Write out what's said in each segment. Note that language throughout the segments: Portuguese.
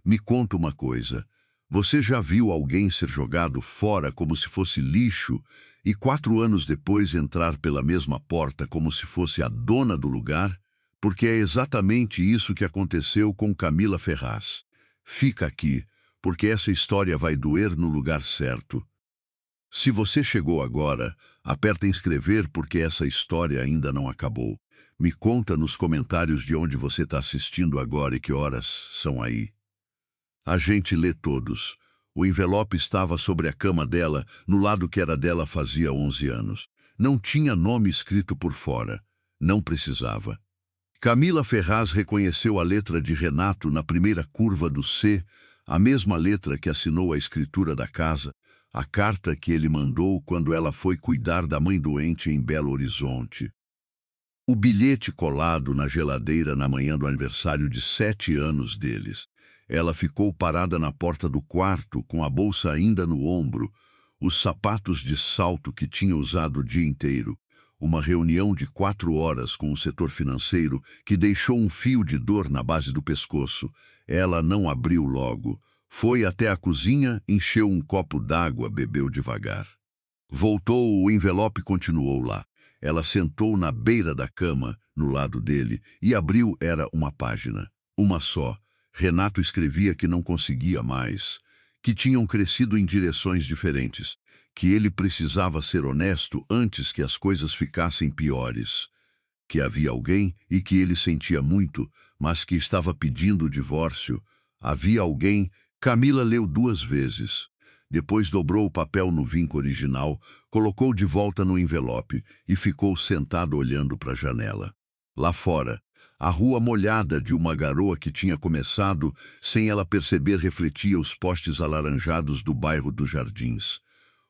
Me conta uma coisa. Você já viu alguém ser jogado fora como se fosse lixo e 4 anos depois entrar pela mesma porta como se fosse a dona do lugar? Porque é exatamente isso que aconteceu com Camila Ferraz. Fica aqui, porque essa história vai doer no lugar certo. Se você chegou agora, aperta inscrever porque essa história ainda não acabou. Me conta nos comentários de onde você está assistindo agora e que horas são aí. A gente lê todos. O envelope estava sobre a cama dela, no lado que era dela fazia 11 anos. Não tinha nome escrito por fora. Não precisava. Camila Ferraz reconheceu a letra de Renato na primeira curva do C, a mesma letra que assinou a escritura da casa, a carta que ele mandou quando ela foi cuidar da mãe doente em Belo Horizonte. O bilhete colado na geladeira na manhã do aniversário de 7 anos deles. Ela ficou parada na porta do quarto, com a bolsa ainda no ombro, os sapatos de salto que tinha usado o dia inteiro, uma reunião de 4 horas com o setor financeiro que deixou um fio de dor na base do pescoço. Ela não abriu logo. Foi até a cozinha, encheu um copo d'água, bebeu devagar. Voltou, o envelope continuou lá. Ela sentou na beira da cama, no lado dele, e abriu, era uma página. Uma só. Renato escrevia que não conseguia mais, que tinham crescido em direções diferentes, que ele precisava ser honesto antes que as coisas ficassem piores, que havia alguém e que ele sentia muito, mas que estava pedindo o divórcio. Havia alguém. Camila leu 2 vezes. Depois dobrou o papel no vinco original, colocou de volta no envelope e ficou sentado olhando para a janela. Lá fora, a rua molhada de uma garoa que tinha começado, sem ela perceber, refletia os postes alaranjados do bairro dos Jardins.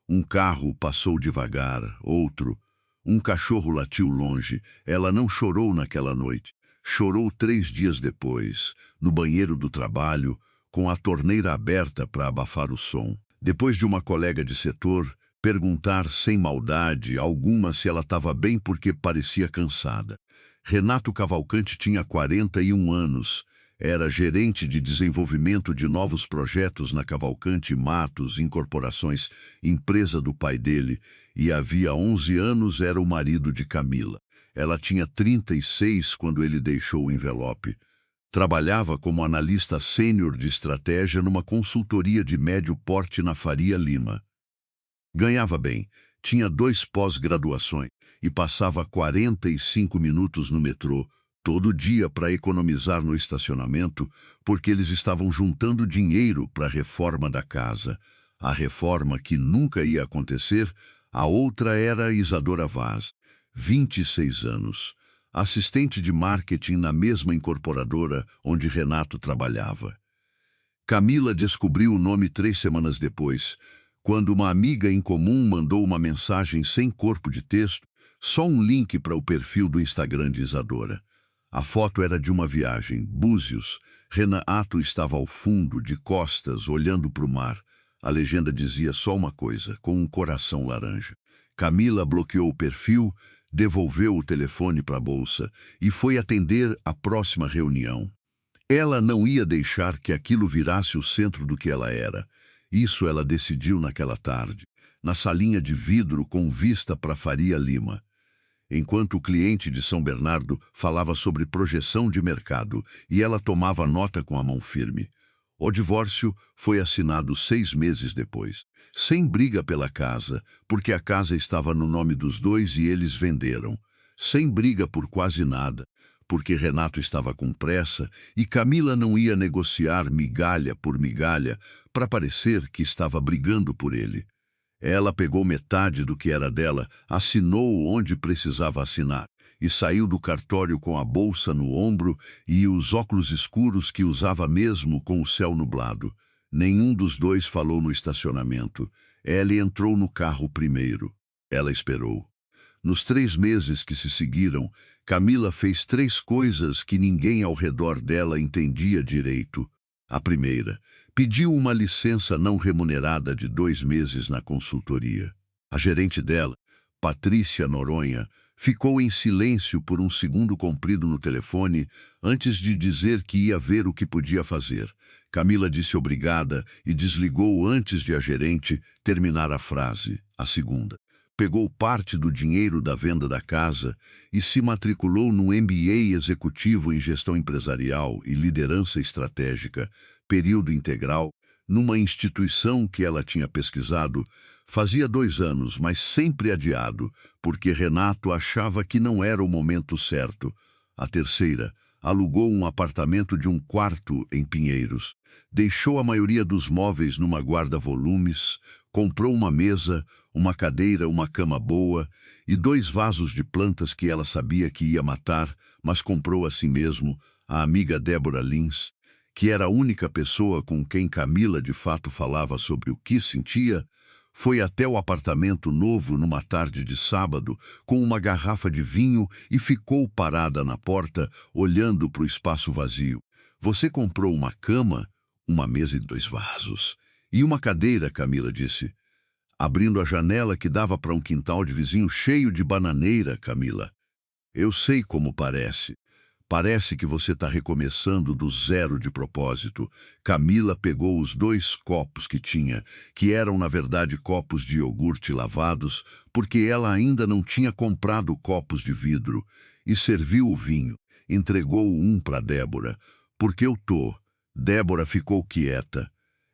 Um carro passou devagar, outro. Um cachorro latiu longe. Ela não chorou naquela noite. Chorou 3 dias depois, no banheiro do trabalho, com a torneira aberta para abafar o som. Depois de uma colega de setor perguntar sem maldade alguma se ela estava bem porque parecia cansada. Renato Cavalcante tinha 41 anos, era gerente de desenvolvimento de novos projetos na Cavalcante Matos Incorporações, empresa do pai dele, e havia 11 anos era o marido de Camila. Ela tinha 36 quando ele deixou o envelope. Trabalhava como analista sênior de estratégia numa consultoria de médio porte na Faria Lima. Ganhava bem, tinha 2 pós-graduações e passava 45 minutos no metrô todo dia para economizar no estacionamento, porque eles estavam juntando dinheiro para a reforma da casa. A reforma que nunca ia acontecer. A outra era Isadora Vaz, 26 anos. Assistente de marketing na mesma incorporadora onde Renato trabalhava. Camila descobriu o nome 3 semanas depois, quando uma amiga em comum mandou uma mensagem sem corpo de texto, só um link para o perfil do Instagram de Isadora. A foto era de uma viagem, Búzios. Renato estava ao fundo, de costas, olhando para o mar. A legenda dizia só uma coisa, com um coração laranja. Camila bloqueou o perfil, devolveu o telefone para a bolsa e foi atender a próxima reunião. Ela não ia deixar que aquilo virasse o centro do que ela era. Isso ela decidiu naquela tarde, na salinha de vidro com vista para Faria Lima. Enquanto o cliente de São Bernardo falava sobre projeção de mercado e ela tomava nota com a mão firme. O divórcio foi assinado 6 meses depois, sem briga pela casa, porque a casa estava no nome dos dois e eles venderam. Sem briga por quase nada, porque Renato estava com pressa e Camila não ia negociar migalha por migalha para parecer que estava brigando por ele. Ela pegou metade do que era dela, assinou onde precisava assinar e saiu do cartório com a bolsa no ombro e os óculos escuros que usava mesmo com o céu nublado. Nenhum dos dois falou no estacionamento. Ela entrou no carro primeiro. Ela esperou. Nos 3 meses que se seguiram, Camila fez 3 coisas que ninguém ao redor dela entendia direito. A primeira, pediu uma licença não remunerada de 2 meses na consultoria. A gerente dela, Patrícia Noronha, Ficou em silêncio por um segundo comprido no telefone antes de dizer que ia ver o que podia fazer. Camila disse obrigada e desligou antes de a gerente terminar a frase, a segunda. Pegou parte do dinheiro da venda da casa e se matriculou no MBA Executivo em Gestão Empresarial e Liderança Estratégica, período integral, numa instituição que ela tinha pesquisado fazia 2 anos, mas sempre adiado, porque Renato achava que não era o momento certo. A terceira, alugou um apartamento de 1 quarto em Pinheiros, deixou a maioria dos móveis numa guarda-volumes, comprou uma mesa, uma cadeira, uma cama boa e 2 vasos de plantas que ela sabia que ia matar, mas comprou a si mesmo, a amiga Débora Lins, que era a única pessoa com quem Camila de fato falava sobre o que sentia, foi até o apartamento novo numa tarde de sábado com uma garrafa de vinho e ficou parada na porta, olhando para o espaço vazio. Você comprou uma cama, uma mesa e 2 vasos. E uma cadeira, Camila disse, abrindo a janela que dava para um quintal de vizinho cheio de bananeira, Camila. Eu sei como parece. Parece que você está recomeçando do zero de propósito. Camila pegou os 2 copos que tinha, que eram na verdade copos de iogurte lavados, porque ela ainda não tinha comprado copos de vidro, e serviu o vinho. Entregou um para Débora. Porque eu tô. Débora ficou quieta.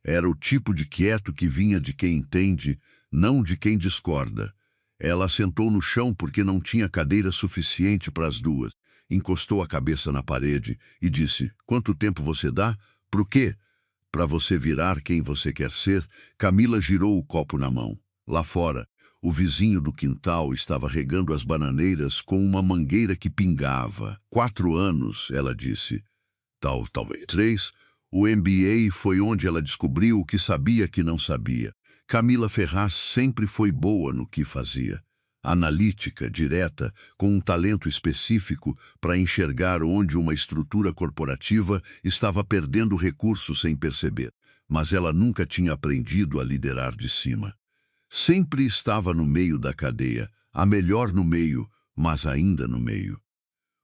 Era o tipo de quieto que vinha de quem entende, não de quem discorda. Ela sentou no chão porque não tinha cadeira suficiente para as 2. Encostou a cabeça na parede e disse, quanto tempo você dá? Pro quê? Para você virar quem você quer ser. Camila girou o copo na mão. Lá fora, o vizinho do quintal estava regando as bananeiras com uma mangueira que pingava. 4 anos, ela disse. Talvez 3. O MBA foi onde ela descobriu o que sabia que não sabia. Camila Ferraz sempre foi boa no que fazia. Analítica, direta, com um talento específico para enxergar onde uma estrutura corporativa estava perdendo recursos sem perceber, mas ela nunca tinha aprendido a liderar de cima. Sempre estava no meio da cadeia, a melhor no meio, mas ainda no meio.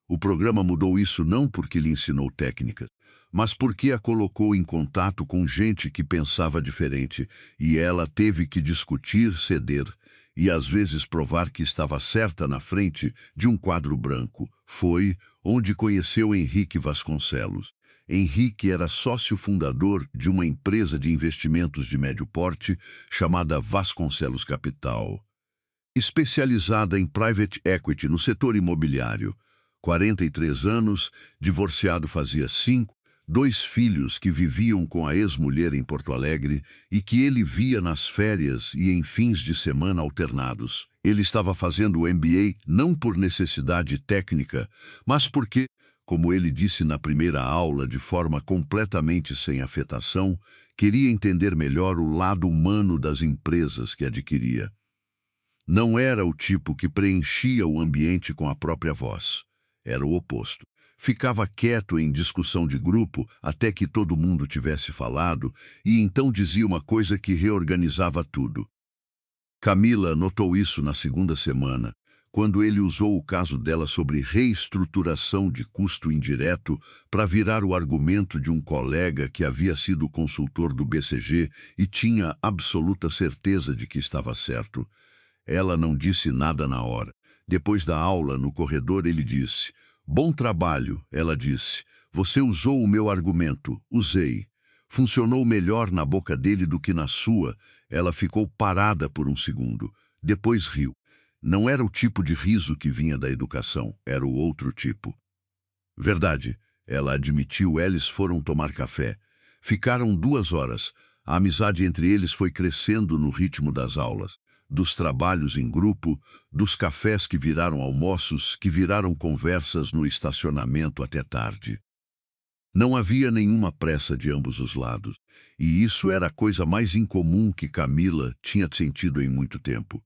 O programa mudou isso não porque lhe ensinou técnicas, mas porque a colocou em contato com gente que pensava diferente, e ela teve que discutir, ceder, e às vezes provar que estava certa na frente de um quadro branco. Foi onde conheceu Henrique Vasconcelos. Henrique era sócio fundador de uma empresa de investimentos de médio porte chamada Vasconcelos Capital, especializada em private equity no setor imobiliário. 43 anos, divorciado fazia 5, 2 filhos que viviam com a ex-mulher em Porto Alegre e que ele via nas férias e em fins de semana alternados. Ele estava fazendo o MBA não por necessidade técnica, mas porque, como ele disse na primeira aula de forma completamente sem afetação, queria entender melhor o lado humano das empresas que adquiria. Não era o tipo que preenchia o ambiente com a própria voz. Era o oposto. Ficava quieto em discussão de grupo até que todo mundo tivesse falado e então dizia uma coisa que reorganizava tudo. Camila notou isso na segunda semana, quando ele usou o caso dela sobre reestruturação de custo indireto para virar o argumento de um colega que havia sido consultor do BCG e tinha absoluta certeza de que estava certo. Ela não disse nada na hora. Depois da aula, no corredor, ele disse, bom trabalho, ela disse. Você usou o meu argumento. Usei. Funcionou melhor na boca dele do que na sua. Ela ficou parada por um segundo. Depois riu. Não era o tipo de riso que vinha da educação, era o outro tipo. Verdade, ela admitiu, eles foram tomar café. Ficaram 2 horas. A amizade entre eles foi crescendo no ritmo das aulas, dos trabalhos em grupo, dos cafés que viraram almoços, que viraram conversas no estacionamento até tarde. Não havia nenhuma pressa de ambos os lados, e isso era a coisa mais incomum que Camila tinha sentido em muito tempo.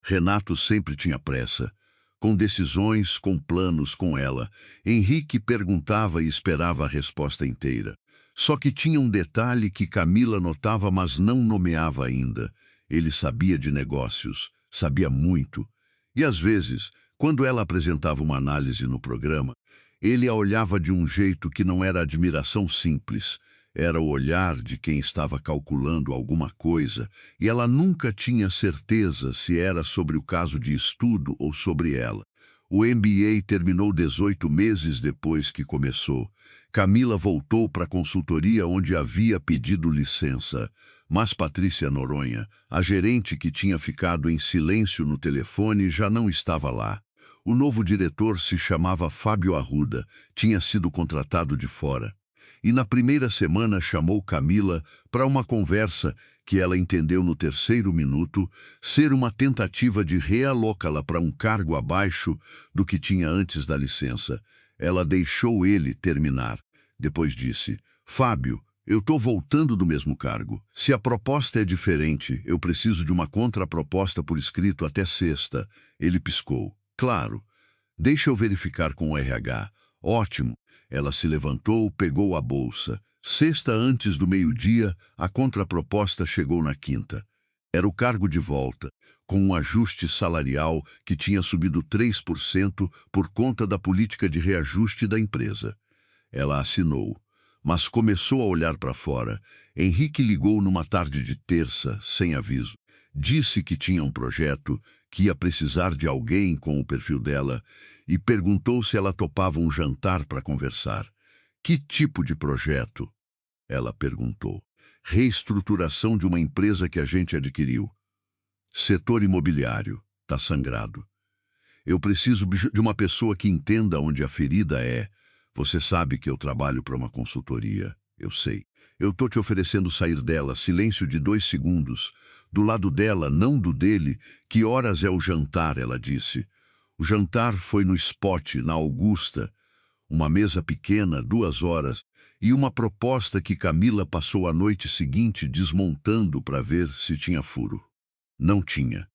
Renato sempre tinha pressa, com decisões, com planos, com ela. Henrique perguntava e esperava a resposta inteira. Só que tinha um detalhe que Camila notava, mas não nomeava ainda. Ele sabia de negócios, sabia muito. E às vezes, Quando ela apresentava uma análise no programa, ele a olhava de um jeito que não era admiração simples. Era o olhar de quem estava calculando alguma coisa, e ela nunca tinha certeza se era sobre o caso de estudo ou sobre ela. O MBA terminou 18 meses depois que começou. Camila voltou para a consultoria onde havia pedido licença. Mas Patrícia Noronha, a gerente que tinha ficado em silêncio no telefone, já não estava lá. O novo diretor se chamava Fábio Arruda, tinha sido contratado de fora. E na primeira semana chamou Camila para uma conversa que ela entendeu no terceiro minuto ser uma tentativa de realocá-la para um cargo abaixo do que tinha antes da licença. Ela deixou ele terminar. Depois disse: Fábio, eu estou voltando do mesmo cargo. Se a proposta é diferente, eu preciso de uma contraproposta por escrito até sexta. Ele piscou. Claro. Deixa eu verificar com o RH. Ótimo. Ela se levantou, pegou a bolsa. Sexta antes do meio-dia, a contraproposta chegou na quinta. Era o cargo de volta, com um ajuste salarial que tinha subido 3% por conta da política de reajuste da empresa. Ela assinou, mas começou a olhar para fora. Henrique ligou numa tarde de terça, sem aviso. Disse que tinha um projeto, que ia precisar de alguém com o perfil dela, e perguntou se ela topava um jantar para conversar. Que tipo de projeto? Ela perguntou. Reestruturação de uma empresa que a gente adquiriu. Setor imobiliário. Tá sangrado. Eu preciso de uma pessoa que entenda onde a ferida é. Você sabe que eu trabalho para uma consultoria. Eu sei. Eu tô te oferecendo sair dela. Silêncio de 2 segundos. Do lado dela, não do dele. Que horas é o jantar? Ela disse. O jantar foi no Spot, na Augusta. Uma mesa pequena, 2 horas, e uma proposta que Camila passou a noite seguinte desmontando para ver se tinha furo. Não tinha.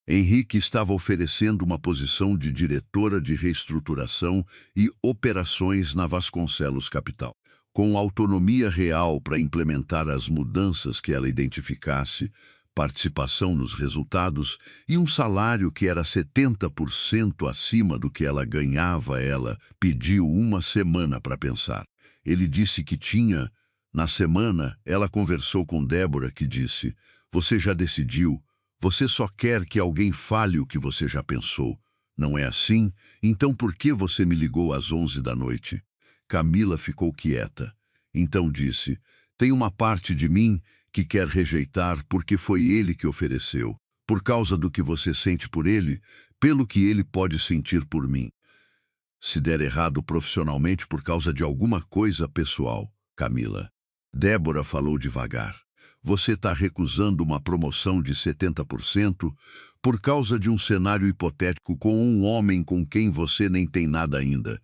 Henrique estava oferecendo uma posição de diretora de reestruturação e operações na Vasconcelos Capital, com autonomia real para implementar as mudanças que ela identificasse, participação nos resultados e um salário que era 70% acima do que ela ganhava. Ela pediu uma semana para pensar. Ele disse que tinha. Na semana, ela conversou com Débora, que disse: Você já decidiu? Você só quer que alguém fale o que você já pensou. Não é assim? Então por que você me ligou às 11 da noite? Camila ficou quieta. Então disse: Tem uma parte de mim que quer rejeitar porque foi ele que ofereceu, por causa do que você sente por ele, pelo que ele pode sentir por mim. Se der errado profissionalmente por causa de alguma coisa pessoal, Camila. Débora falou devagar. Você está recusando uma promoção de 70% por causa de um cenário hipotético com um homem com quem você nem tem nada ainda.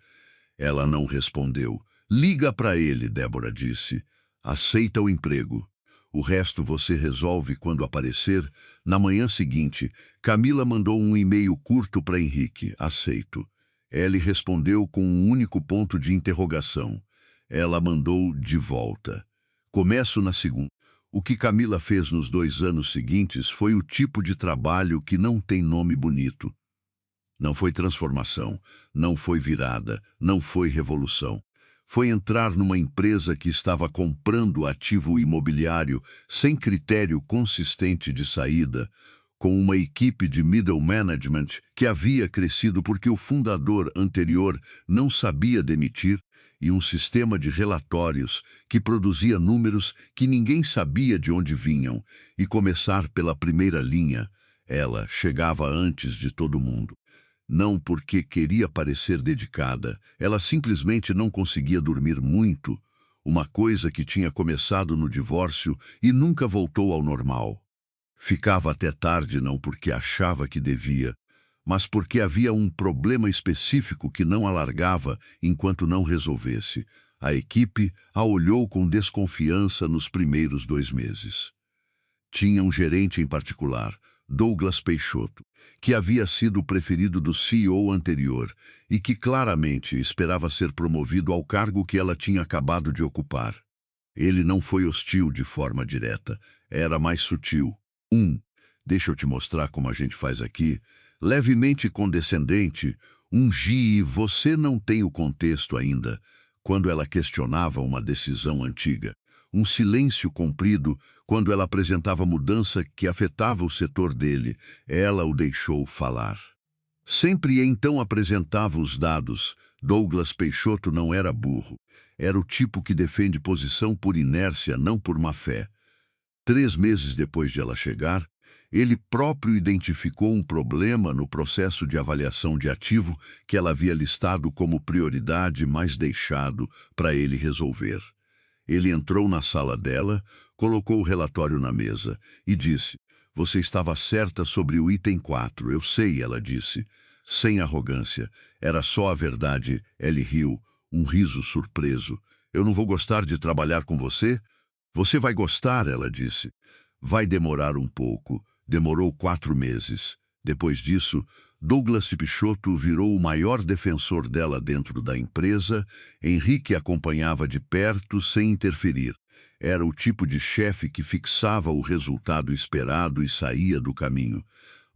Ela não respondeu. Liga para ele, Débora disse. Aceita o emprego. O resto você resolve quando aparecer. Na manhã seguinte, Camila mandou um e-mail curto para Henrique. Aceito. Ele respondeu com um único ponto de interrogação. Ela mandou de volta. Começo na segunda. O que Camila fez nos 2 anos seguintes foi o tipo de trabalho que não tem nome bonito. Não foi transformação, não foi virada, não foi revolução. Foi entrar numa empresa que estava comprando ativo imobiliário sem critério consistente de saída, com uma equipe de middle management que havia crescido porque o fundador anterior não sabia demitir e um sistema de relatórios que produzia números que ninguém sabia de onde vinham, e começar pela primeira linha. Ela chegava antes de todo mundo. Não porque queria parecer dedicada, ela simplesmente não conseguia dormir muito, uma coisa que tinha começado no divórcio e nunca voltou ao normal. Ficava até tarde não porque achava que devia, mas porque havia um problema específico que não a largava enquanto não resolvesse. A equipe a olhou com desconfiança nos primeiros 2 meses. Tinha um gerente em particular, Douglas Peixoto, que havia sido o preferido do CEO anterior e que claramente esperava ser promovido ao cargo que ela tinha acabado de ocupar. Ele não foi hostil de forma direta, era mais sutil. Deixa eu te mostrar como a gente faz aqui. levemente condescendente, você não tem o contexto ainda, quando ela questionava uma decisão antiga. Um silêncio comprido quando ela apresentava mudança que afetava o setor dele. Ela o deixou falar. Sempre então apresentava os dados. Douglas Peixoto não era burro. Era o tipo que defende posição por inércia, não por má fé. 3 meses depois de ela chegar, ele próprio identificou um problema no processo de avaliação de ativo que ela havia listado como prioridade, mas deixado para ele resolver. Ele entrou na sala dela, colocou o relatório na mesa e disse: "Você estava certa sobre o item 4, eu sei", ela disse. Sem arrogância. Era só a verdade. Ele riu, um riso surpreso. "Eu não vou gostar de trabalhar com você?" "Você vai gostar", ela disse. "Vai demorar um pouco." Demorou 4 meses. Depois disso, Douglas Peixoto virou o maior defensor dela dentro da empresa. Henrique acompanhava de perto, sem interferir. Era o tipo de chefe que fixava o resultado esperado e saía do caminho.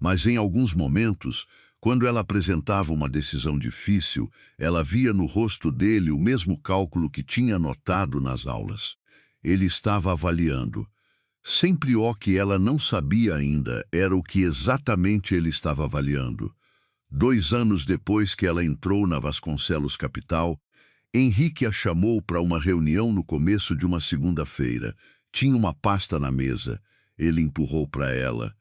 Mas em alguns momentos, quando ela apresentava uma decisão difícil, ela via no rosto dele o mesmo cálculo que tinha notado nas aulas. Ele estava avaliando. Sempre o que ela não sabia ainda era o que exatamente ele estava avaliando. 2 anos depois que ela entrou na Vasconcelos Capital, Henrique a chamou para uma reunião no começo de uma segunda-feira. Tinha uma pasta na mesa. Ele empurrou para ela.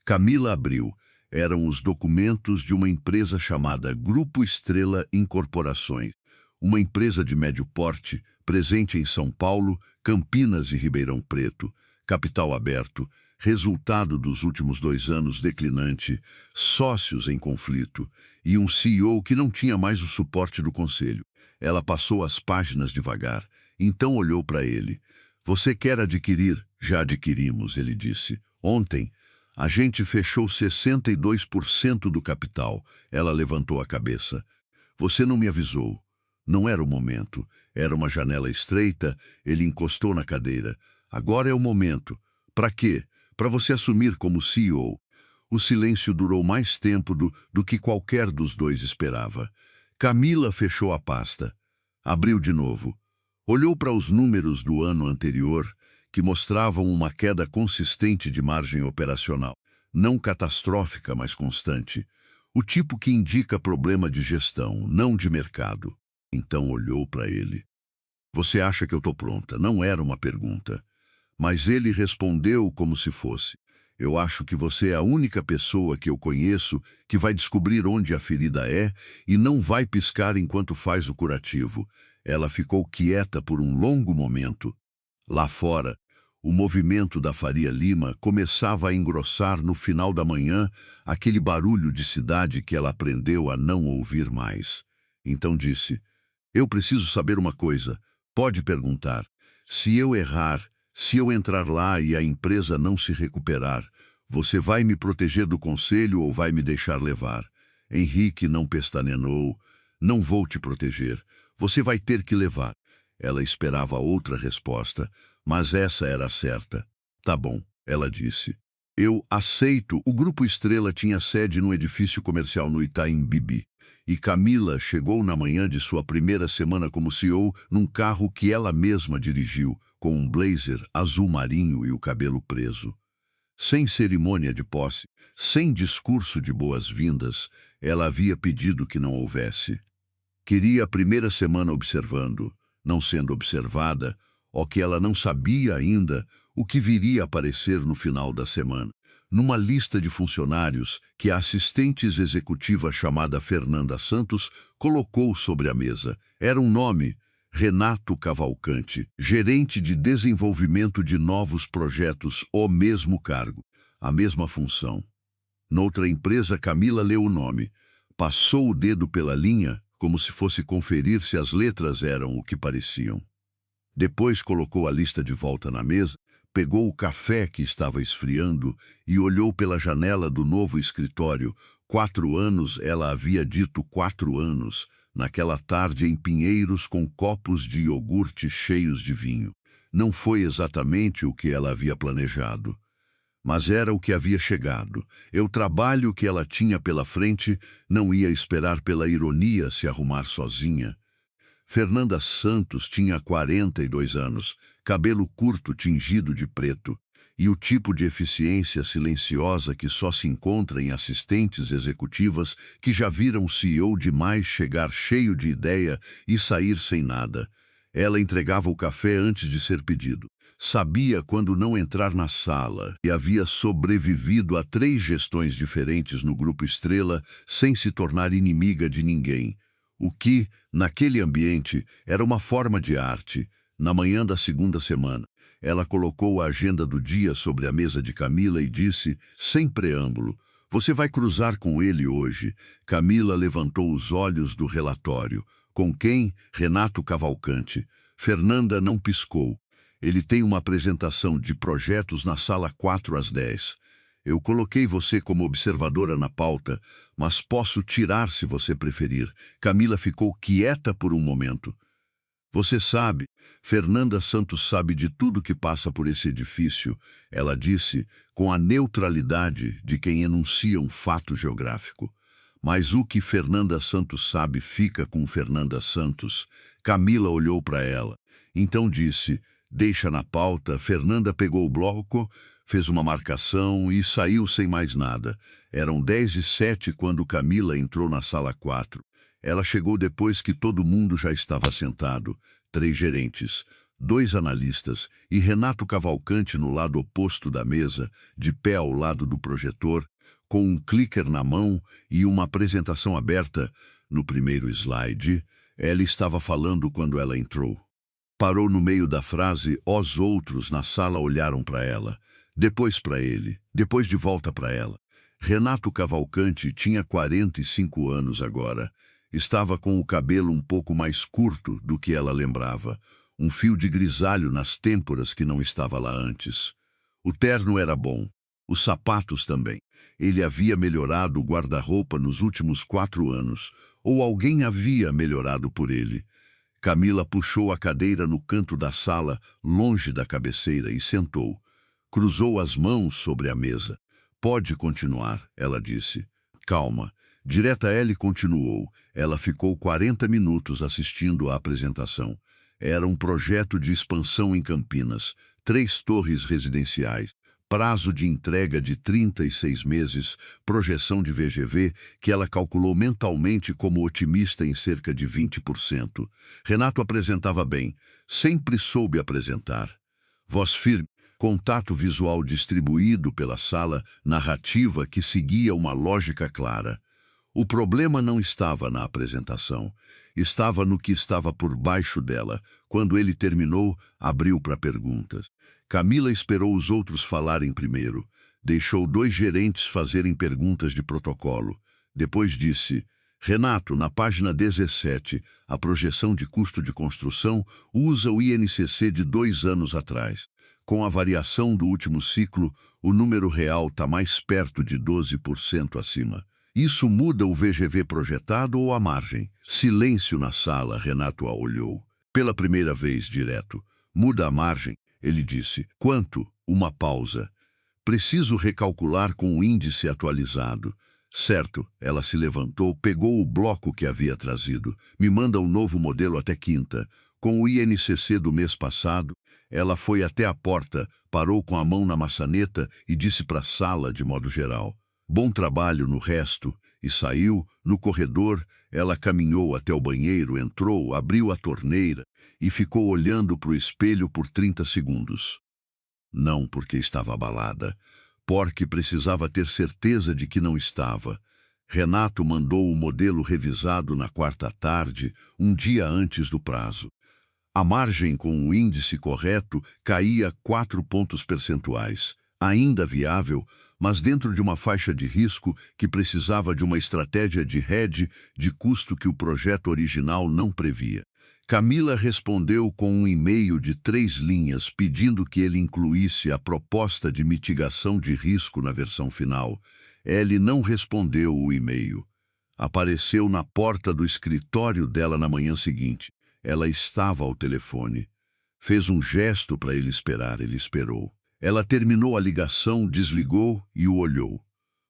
Camila abriu. Eram os documentos de uma empresa chamada Grupo Estrela Incorporações. Uma empresa de médio porte, presente em São Paulo, Campinas e Ribeirão Preto. Capital aberto, resultado dos últimos 2 anos declinante, sócios em conflito e um CEO que não tinha mais o suporte do conselho. Ela passou as páginas devagar, então olhou para ele. "Você quer adquirir?" "Já adquirimos", ele disse. "Ontem, a gente fechou 62% do capital." Ela levantou a cabeça. "Você não me avisou." Não era o momento. Era uma janela estreita. Ele encostou na cadeira. "Agora é o momento." "Para quê?" "Para você assumir como CEO." O silêncio durou mais tempo do que qualquer dos dois esperava. Camila fechou a pasta. Abriu de novo. Olhou para os números do ano anterior, que mostravam uma queda consistente de margem operacional. Não catastrófica, mas constante. O tipo que indica problema de gestão, não de mercado. Então olhou para ele. "Você acha que eu estou pronta?" Não era uma pergunta. Mas ele respondeu como se fosse. "Eu acho que você é a única pessoa que eu conheço que vai descobrir onde a ferida é e não vai piscar enquanto faz o curativo." Ela ficou quieta por um longo momento. Lá fora, o movimento da Faria Lima começava a engrossar no final da manhã, aquele barulho de cidade que ela aprendeu a não ouvir mais. Então disse: "Eu preciso saber uma coisa. Pode perguntar. Se eu errar, se eu entrar lá e a empresa não se recuperar, você vai me proteger do conselho ou vai me deixar levar?" Henrique não pestanenou. "Não vou te proteger. Você vai ter que levar." Ela esperava outra resposta, mas essa era certa. "Tá bom", ela disse. "Eu aceito." O Grupo Estrela tinha sede num edifício comercial no Itaim Bibi. E Camila chegou na manhã de sua primeira semana como CEO num carro que ela mesma dirigiu, com um blazer azul marinho e o cabelo preso. Sem cerimônia de posse, sem discurso de boas-vindas, ela havia pedido que não houvesse. Queria a primeira semana observando, não sendo observada, ou que ela não sabia ainda o que viria a aparecer no final da semana. Numa lista de funcionários que a assistente executiva chamada Fernanda Santos colocou sobre a mesa. Era um nome: Renato Cavalcante, gerente de desenvolvimento de novos projetos, o mesmo cargo, a mesma função. Noutra empresa, Camila leu o nome, passou o dedo pela linha, como se fosse conferir se as letras eram o que pareciam. Depois colocou a lista de volta na mesa, pegou o café que estava esfriando e olhou pela janela do novo escritório. 4 anos, ela havia dito 4 anos, naquela tarde em Pinheiros com copos de iogurte cheios de vinho. Não foi exatamente o que ela havia planejado. Mas era o que havia chegado. E o trabalho que ela tinha pela frente não ia esperar pela ironia se arrumar sozinha. Fernanda Santos tinha 42 anos, cabelo curto tingido de preto, e o tipo de eficiência silenciosa que só se encontra em assistentes executivas que já viram o CEO demais chegar cheio de ideia e sair sem nada. Ela entregava o café antes de ser pedido. Sabia quando não entrar na sala e havia sobrevivido a 3 gestões diferentes no Grupo Estrela sem se tornar inimiga de ninguém. O que, naquele ambiente, era uma forma de arte. Na manhã da segunda semana, ela colocou a agenda do dia sobre a mesa de Camila e disse, sem preâmbulo, "Você vai cruzar com ele hoje." Camila levantou os olhos do relatório. Com quem? Renato Cavalcante. Fernanda não piscou. Ele tem uma apresentação de projetos na sala 4 às 10. Eu coloquei você como observadora na pauta, mas posso tirar se você preferir. Camila ficou quieta por um momento. Você sabe, Fernanda Santos sabe de tudo que passa por esse edifício, ela disse, com a neutralidade de quem enuncia um fato geográfico. Mas o que Fernanda Santos sabe fica com Fernanda Santos. Camila olhou para ela. Então disse, deixa na pauta. Fernanda pegou o bloco, fez uma marcação e saiu sem mais nada. Eram 10h07 quando Camila entrou na sala 4. Ela chegou depois que todo mundo já estava sentado. 3 gerentes, 2 analistas e Renato Cavalcante no lado oposto da mesa, de pé ao lado do projetor, com um clicker na mão e uma apresentação aberta. No primeiro slide, ela estava falando quando ela entrou. Parou no meio da frase, os outros na sala olharam para ela, depois para ele, depois de volta para ela. Renato Cavalcante tinha 45 anos agora. Estava com o cabelo um pouco mais curto do que ela lembrava, um fio de grisalho nas têmporas que não estava lá antes. O terno era bom, os sapatos também. Ele havia melhorado o guarda-roupa nos últimos 4 anos, ou alguém havia melhorado por ele. Camila puxou a cadeira no canto da sala, longe da cabeceira, e sentou. Cruzou as mãos sobre a mesa. Pode continuar, ela disse. Calma. Direta L continuou. Ela ficou 40 minutos assistindo à apresentação. Era um projeto de expansão em Campinas, 3 torres residenciais, prazo de entrega de 36 meses, projeção de VGV que ela calculou mentalmente como otimista em cerca de 20%. Renato apresentava bem, sempre soube apresentar. Voz firme, contato visual distribuído pela sala, narrativa que seguia uma lógica clara. O problema não estava na apresentação, estava no que estava por baixo dela. Quando ele terminou, abriu para perguntas. Camila esperou os outros falarem primeiro. Deixou 2 gerentes fazerem perguntas de protocolo. Depois disse, Renato, na página 17, a projeção de custo de construção usa o INCC de 2 anos atrás. Com a variação do último ciclo, o número real está mais perto de 12% acima. Isso muda o VGV projetado ou a margem? Silêncio na sala, Renato a olhou. Pela primeira vez, direto. Muda a margem, ele disse. Quanto? Uma pausa. Preciso recalcular com o índice atualizado. Certo, ela se levantou, pegou o bloco que havia trazido. Me manda um novo modelo até quinta. Com o INCC do mês passado, ela foi até a porta, parou com a mão na maçaneta e disse para a sala de modo geral. Bom trabalho no resto, e saiu. No corredor, ela caminhou até o banheiro, entrou, abriu a torneira e ficou olhando para o espelho por 30 segundos. Não porque estava abalada, porque precisava ter certeza de que não estava. Renato mandou o modelo revisado na 4ª tarde, um dia antes do prazo. A margem com o índice correto caía 4 pontos percentuais. Ainda viável, mas dentro de uma faixa de risco que precisava de uma estratégia de hedge de custo que o projeto original não previa. Camila respondeu com um e-mail de 3 linhas pedindo que ele incluísse a proposta de mitigação de risco na versão final. Ele não respondeu o e-mail. Apareceu na porta do escritório dela na manhã seguinte. Ela estava ao telefone. Fez um gesto para ele esperar, ele esperou. Ela terminou a ligação, desligou e o olhou.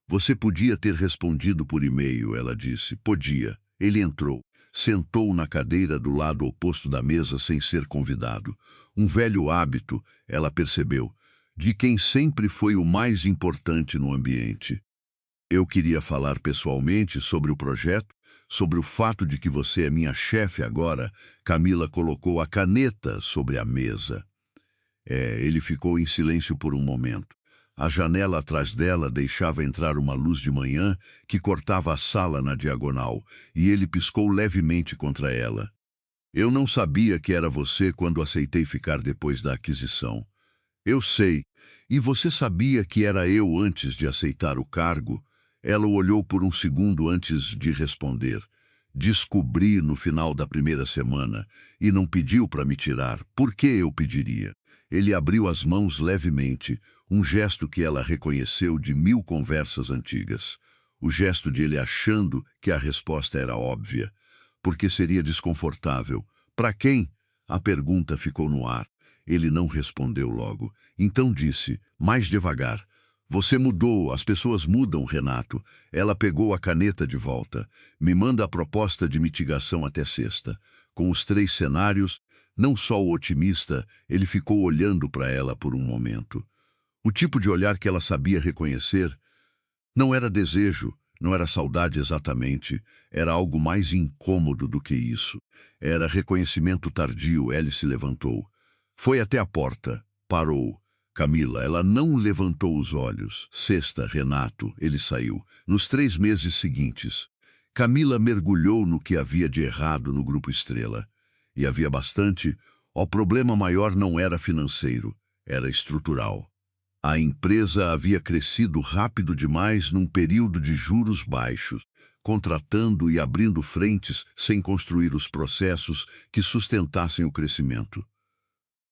Você podia ter respondido por e-mail, ela disse. Podia. Ele entrou. Sentou na cadeira do lado oposto da mesa sem ser convidado. Um velho hábito, ela percebeu, de quem sempre foi o mais importante no ambiente. Eu queria falar pessoalmente sobre o projeto, sobre o fato de que você é minha chefe agora. Camila colocou a caneta sobre a mesa. Ele ficou em silêncio por um momento. A janela atrás dela deixava entrar uma luz de manhã que cortava a sala na diagonal, e ele piscou levemente contra ela. Eu não sabia que era você quando aceitei ficar depois da aquisição. Eu sei. E você sabia que era eu antes de aceitar o cargo? Ela o olhou por um segundo antes de responder. Descobri no final da primeira semana e não pediu para me tirar. Por que eu pediria? Ele abriu as mãos levemente, um gesto que ela reconheceu de 1000 conversas antigas. O gesto de ele achando que a resposta era óbvia. Porque seria desconfortável. Para quem? A pergunta ficou no ar. Ele não respondeu logo. Então disse, mais devagar. Você mudou, as pessoas mudam, Renato. Ela pegou a caneta de volta. Me manda a proposta de mitigação até sexta. Com os 3 cenários, não só o otimista, ele ficou olhando para ela por um momento. O tipo de olhar que ela sabia reconhecer não era desejo, não era saudade exatamente, era algo mais incômodo do que isso. Era reconhecimento tardio. Ele se levantou. Foi até a porta. Parou. Camila, ela não levantou os olhos. Sexta, Renato, ele saiu. Nos 3 meses seguintes, Camila mergulhou no que havia de errado no Grupo Estrela. E havia bastante. O problema maior não era financeiro, era estrutural. A empresa havia crescido rápido demais num período de juros baixos, contratando e abrindo frentes sem construir os processos que sustentassem o crescimento.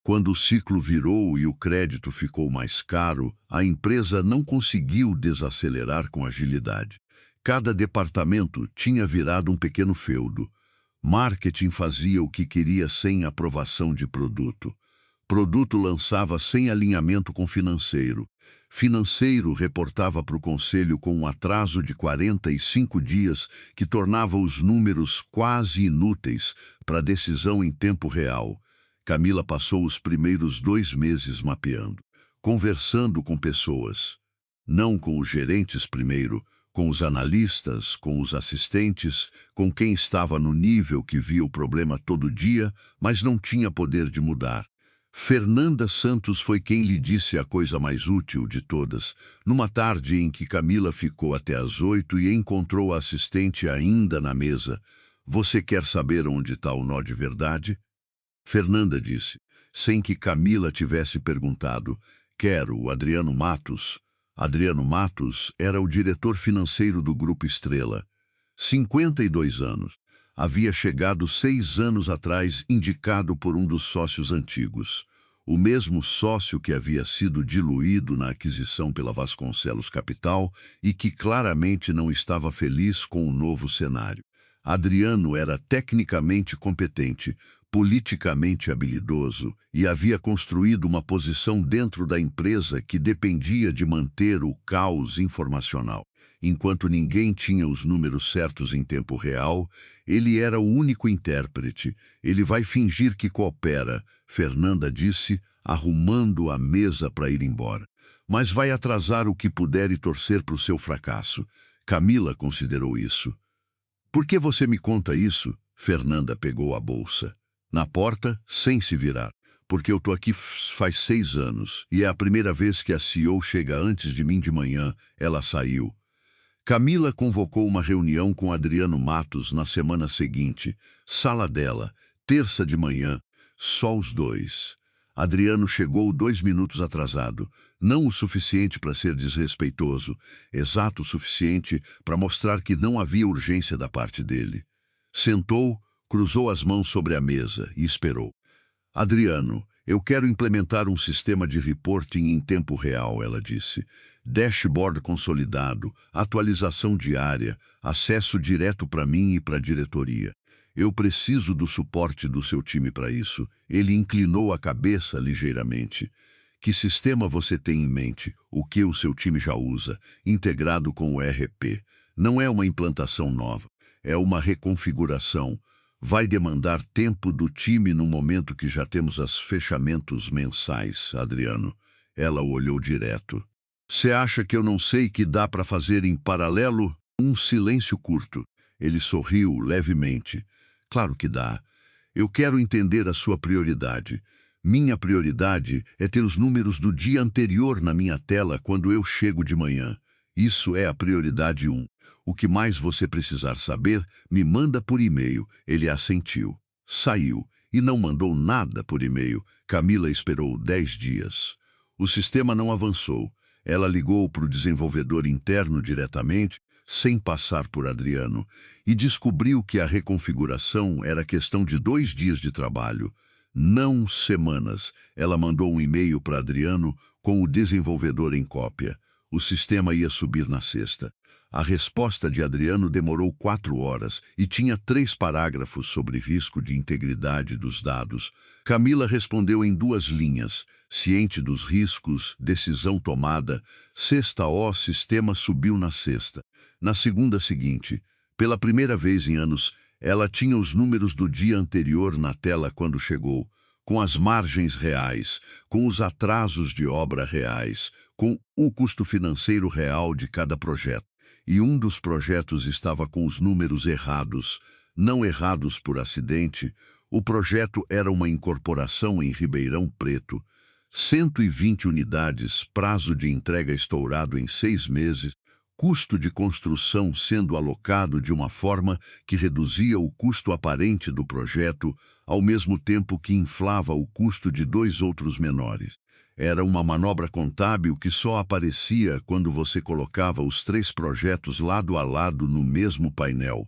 Quando o ciclo virou e o crédito ficou mais caro, a empresa não conseguiu desacelerar com agilidade. Cada departamento tinha virado um pequeno feudo. Marketing fazia o que queria sem aprovação de produto. Produto lançava sem alinhamento com financeiro. Financeiro reportava para o conselho com um atraso de 45 dias que tornava os números quase inúteis para decisão em tempo real. Camila passou os primeiros 2 meses mapeando, conversando com pessoas. Não com os gerentes primeiro, com os analistas, com os assistentes, com quem estava no nível que via o problema todo dia, mas não tinha poder de mudar. Fernanda Santos foi quem lhe disse a coisa mais útil de todas, numa tarde em que Camila ficou até às 8 e encontrou a assistente ainda na mesa. Você quer saber onde está o nó de verdade? Fernanda disse, sem que Camila tivesse perguntado. Quero o Adriano Matos. Adriano Matos era o diretor financeiro do Grupo Estrela. 52 anos. Havia chegado 6 anos atrás, indicado por um dos sócios antigos. O mesmo sócio que havia sido diluído na aquisição pela Vasconcelos Capital e que claramente não estava feliz com o novo cenário. Adriano era tecnicamente competente, politicamente habilidoso e havia construído uma posição dentro da empresa que dependia de manter o caos informacional. Enquanto ninguém tinha os números certos em tempo real, ele era o único intérprete. Ele vai fingir que coopera, Fernanda disse, arrumando a mesa para ir embora. Mas vai atrasar o que puder e torcer para o seu fracasso. Camila considerou isso. Por que você me conta isso? Fernanda pegou a bolsa. Na porta, sem se virar. Porque eu tô aqui faz 6 anos, e é a primeira vez que a CEO chega antes de mim de manhã. Ela saiu. Camila convocou uma reunião com Adriano Matos na semana seguinte. Sala dela, terça de manhã, só os dois. Adriano chegou 2 minutos atrasado, não o suficiente para ser desrespeitoso, exato o suficiente para mostrar que não havia urgência da parte dele. Sentou, cruzou as mãos sobre a mesa e esperou. Adriano, eu quero implementar um sistema de reporting em tempo real, ela disse. Dashboard consolidado, atualização diária, acesso direto para mim e para a diretoria. Eu preciso do suporte do seu time para isso. Ele inclinou a cabeça ligeiramente. Que sistema você tem em mente? O que o seu time já usa, integrado com o ERP? Não é uma implantação nova, é uma reconfiguração. Vai demandar tempo do time no momento que já temos os fechamentos mensais, Adriano. Ela o olhou direto. Você acha que eu não sei que dá para fazer em paralelo? Um silêncio curto. Ele sorriu levemente. Claro que dá. Eu quero entender a sua prioridade. Minha prioridade é ter os números do dia anterior na minha tela quando eu chego de manhã. Isso é a prioridade 1. O que mais você precisar saber, me manda por e-mail. Ele assentiu. Saiu e não mandou nada por e-mail. Camila esperou 10 dias. O sistema não avançou. Ela ligou para o desenvolvedor interno diretamente, sem passar por Adriano, e descobriu que a reconfiguração era questão de 2 dias de trabalho. Não semanas. Ela mandou um e-mail para Adriano com o desenvolvedor em cópia. O sistema ia subir na sexta. A resposta de Adriano demorou 4 horas e tinha 3 parágrafos sobre risco de integridade dos dados. Camila respondeu em 2 linhas. Ciente dos riscos, decisão tomada. Sexta O sistema subiu na sexta. Na segunda seguinte, pela primeira vez em anos, ela tinha os números do dia anterior na tela quando chegou, com as margens reais, com os atrasos de obra reais, com o custo financeiro real de cada projeto. E um dos projetos estava com os números errados, não errados por acidente. O projeto era uma incorporação em Ribeirão Preto. 120 unidades, prazo de entrega estourado em 6 meses, custo de construção sendo alocado de uma forma que reduzia o custo aparente do projeto, ao mesmo tempo que inflava o custo de 2 outros menores. Era uma manobra contábil que só aparecia quando você colocava os 3 projetos lado a lado no mesmo painel.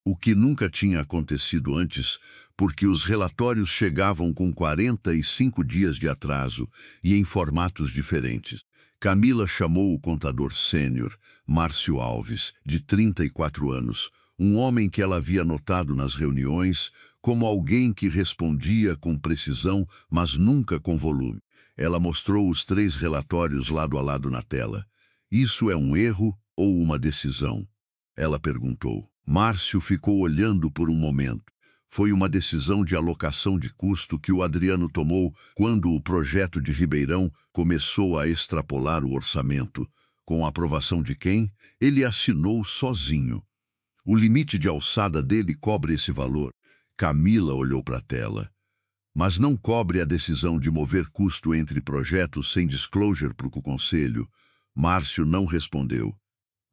O que nunca tinha acontecido antes, porque os relatórios chegavam com 45 dias de atraso e em formatos diferentes. Camila chamou o contador sênior, Márcio Alves, de 34 anos, um homem que ela havia notado nas reuniões como alguém que respondia com precisão, mas nunca com volume. Ela mostrou os 3 relatórios lado a lado na tela. Isso é um erro ou uma decisão? Ela perguntou. Márcio ficou olhando por um momento. Foi uma decisão de alocação de custo que o Adriano tomou quando o projeto de Ribeirão começou a extrapolar o orçamento. Com a aprovação de quem? Ele assinou sozinho. O limite de alçada dele cobre esse valor. Camila olhou para a tela. Mas não cobre a decisão de mover custo entre projetos sem disclosure para o conselho. Márcio não respondeu.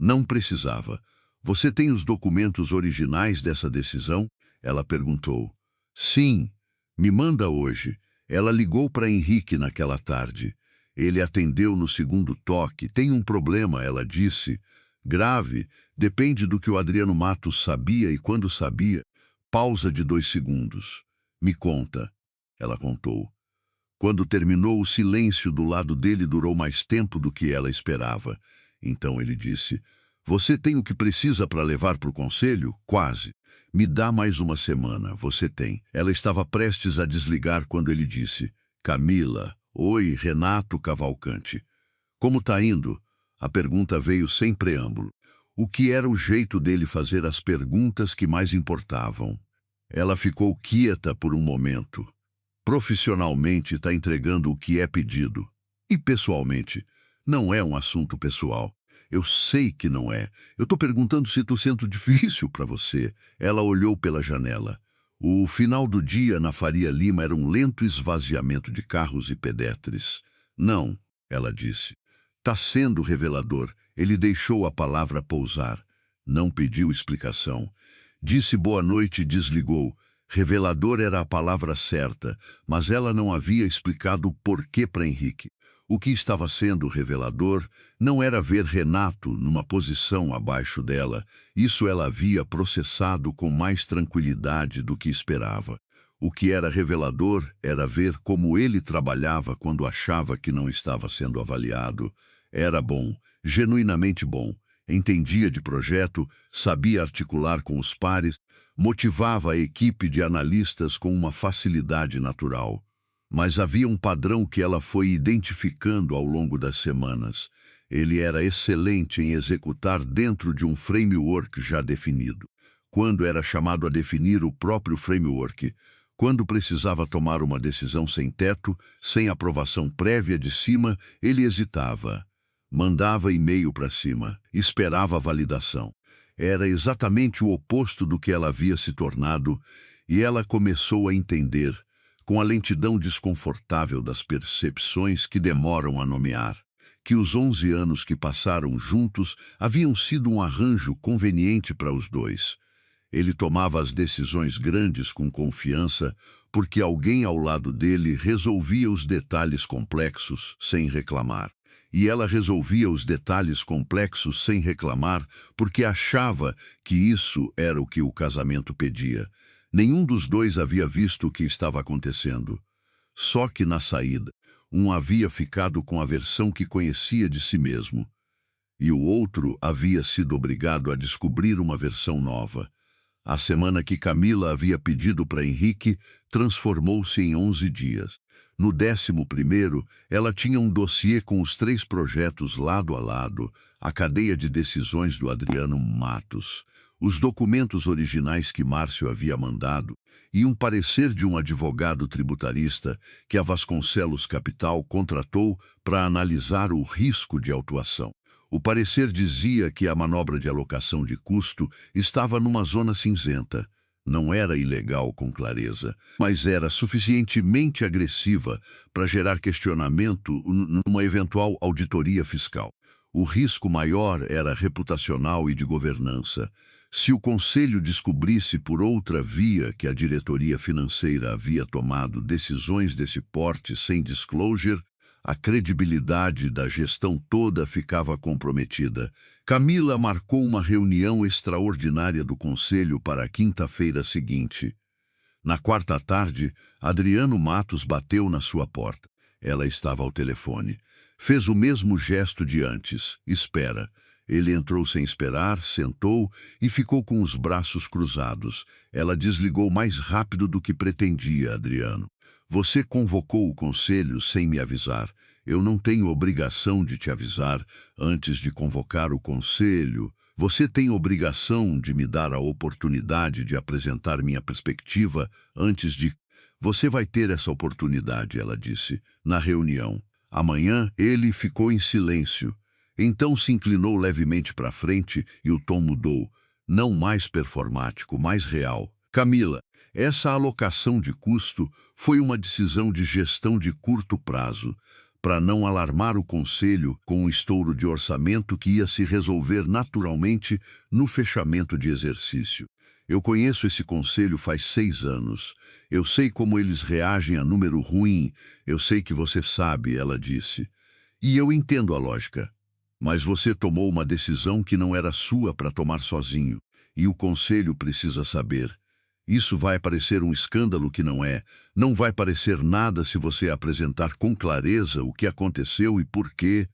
Não precisava. Você tem os documentos originais dessa decisão? Ela perguntou. Sim, me manda hoje. Ela ligou para Henrique naquela tarde. Ele atendeu no segundo toque. Tem um problema, ela disse. Grave, depende do que o Adriano Matos sabia e quando sabia. Pausa de 2 segundos. Me conta. Ela contou. Quando terminou, o silêncio do lado dele durou mais tempo do que ela esperava. Então ele disse, você tem o que precisa para levar para o conselho? Quase. Me dá mais uma semana, você tem. Ela estava prestes a desligar quando ele disse, Camila, oi, Renato Cavalcante. Como tá indo? A pergunta veio sem preâmbulo. O que era o jeito dele fazer as perguntas que mais importavam? Ela ficou quieta por um momento. Profissionalmente está entregando o que é pedido. E pessoalmente, não é um assunto pessoal. Eu sei que não é. Eu estou perguntando se estou sendo difícil para você. Ela olhou pela janela. O final do dia na Faria Lima era um lento esvaziamento de carros e pedestres. Não, ela disse. Está sendo revelador. Ele deixou a palavra pousar. Não pediu explicação. Disse boa noite e desligou. Revelador era a palavra certa, mas ela não havia explicado o porquê para Henrique. O que estava sendo revelador não era ver Renato numa posição abaixo dela. Isso ela havia processado com mais tranquilidade do que esperava. O que era revelador era ver como ele trabalhava quando achava que não estava sendo avaliado. Era bom, genuinamente bom. Entendia de projeto, sabia articular com os pares, motivava a equipe de analistas com uma facilidade natural. Mas havia um padrão que ela foi identificando ao longo das semanas. Ele era excelente em executar dentro de um framework já definido. Quando era chamado a definir o próprio framework, quando precisava tomar uma decisão sem teto, sem aprovação prévia de cima, ele hesitava. Mandava e-mail para cima, esperava a validação. Era exatamente o oposto do que ela havia se tornado, e ela começou a entender, com a lentidão desconfortável das percepções que demoram a nomear, que os 11 anos que passaram juntos haviam sido um arranjo conveniente para os dois. Ele tomava as decisões grandes com confiança, porque alguém ao lado dele resolvia os detalhes complexos sem reclamar. E ela resolvia os detalhes complexos sem reclamar, porque achava que isso era o que o casamento pedia. Nenhum dos dois havia visto o que estava acontecendo. Só que na saída, um havia ficado com a versão que conhecia de si mesmo, e o outro havia sido obrigado a descobrir uma versão nova. A semana que Camila havia pedido para Henrique transformou-se em 11 dias. No 11º, ela tinha um dossiê com os 3 projetos lado a lado, a cadeia de decisões do Adriano Matos, os documentos originais que Márcio havia mandado e um parecer de um advogado tributarista que a Vasconcelos Capital contratou para analisar o risco de autuação. O parecer dizia que a manobra de alocação de custo estava numa zona cinzenta. Não era ilegal com clareza, mas era suficientemente agressiva para gerar questionamento numa eventual auditoria fiscal. O risco maior era reputacional e de governança. Se o Conselho descobrisse por outra via que a diretoria financeira havia tomado decisões desse porte sem disclosure, a credibilidade da gestão toda ficava comprometida. Camila marcou uma reunião extraordinária do Conselho para a quinta-feira seguinte. Na quarta à tarde, Adriano Matos bateu na sua porta. Ela estava ao telefone. Fez o mesmo gesto de antes. Espera. Ele entrou sem esperar, sentou e ficou com os braços cruzados. Ela desligou mais rápido do que pretendia, Adriano. Você convocou o conselho sem me avisar. Eu não tenho obrigação de te avisar antes de convocar o conselho. Você tem obrigação de me dar a oportunidade de apresentar minha perspectiva antes de... Você vai ter essa oportunidade, ela disse, na reunião. Amanhã ele ficou em silêncio. Então se inclinou levemente para frente e o tom mudou. Não mais performático, mais real. Camila, essa alocação de custo foi uma decisão de gestão de curto prazo, para não alarmar o Conselho com um estouro de orçamento que ia se resolver naturalmente no fechamento de exercício. Eu conheço esse Conselho faz 6 anos. Eu sei como eles reagem a número ruim. Eu sei que você sabe, ela disse. E eu entendo a lógica. Mas você tomou uma decisão que não era sua para tomar sozinho. E o Conselho precisa saber. Isso vai parecer um escândalo que não é. Não vai parecer nada se você apresentar com clareza o que aconteceu e por quê.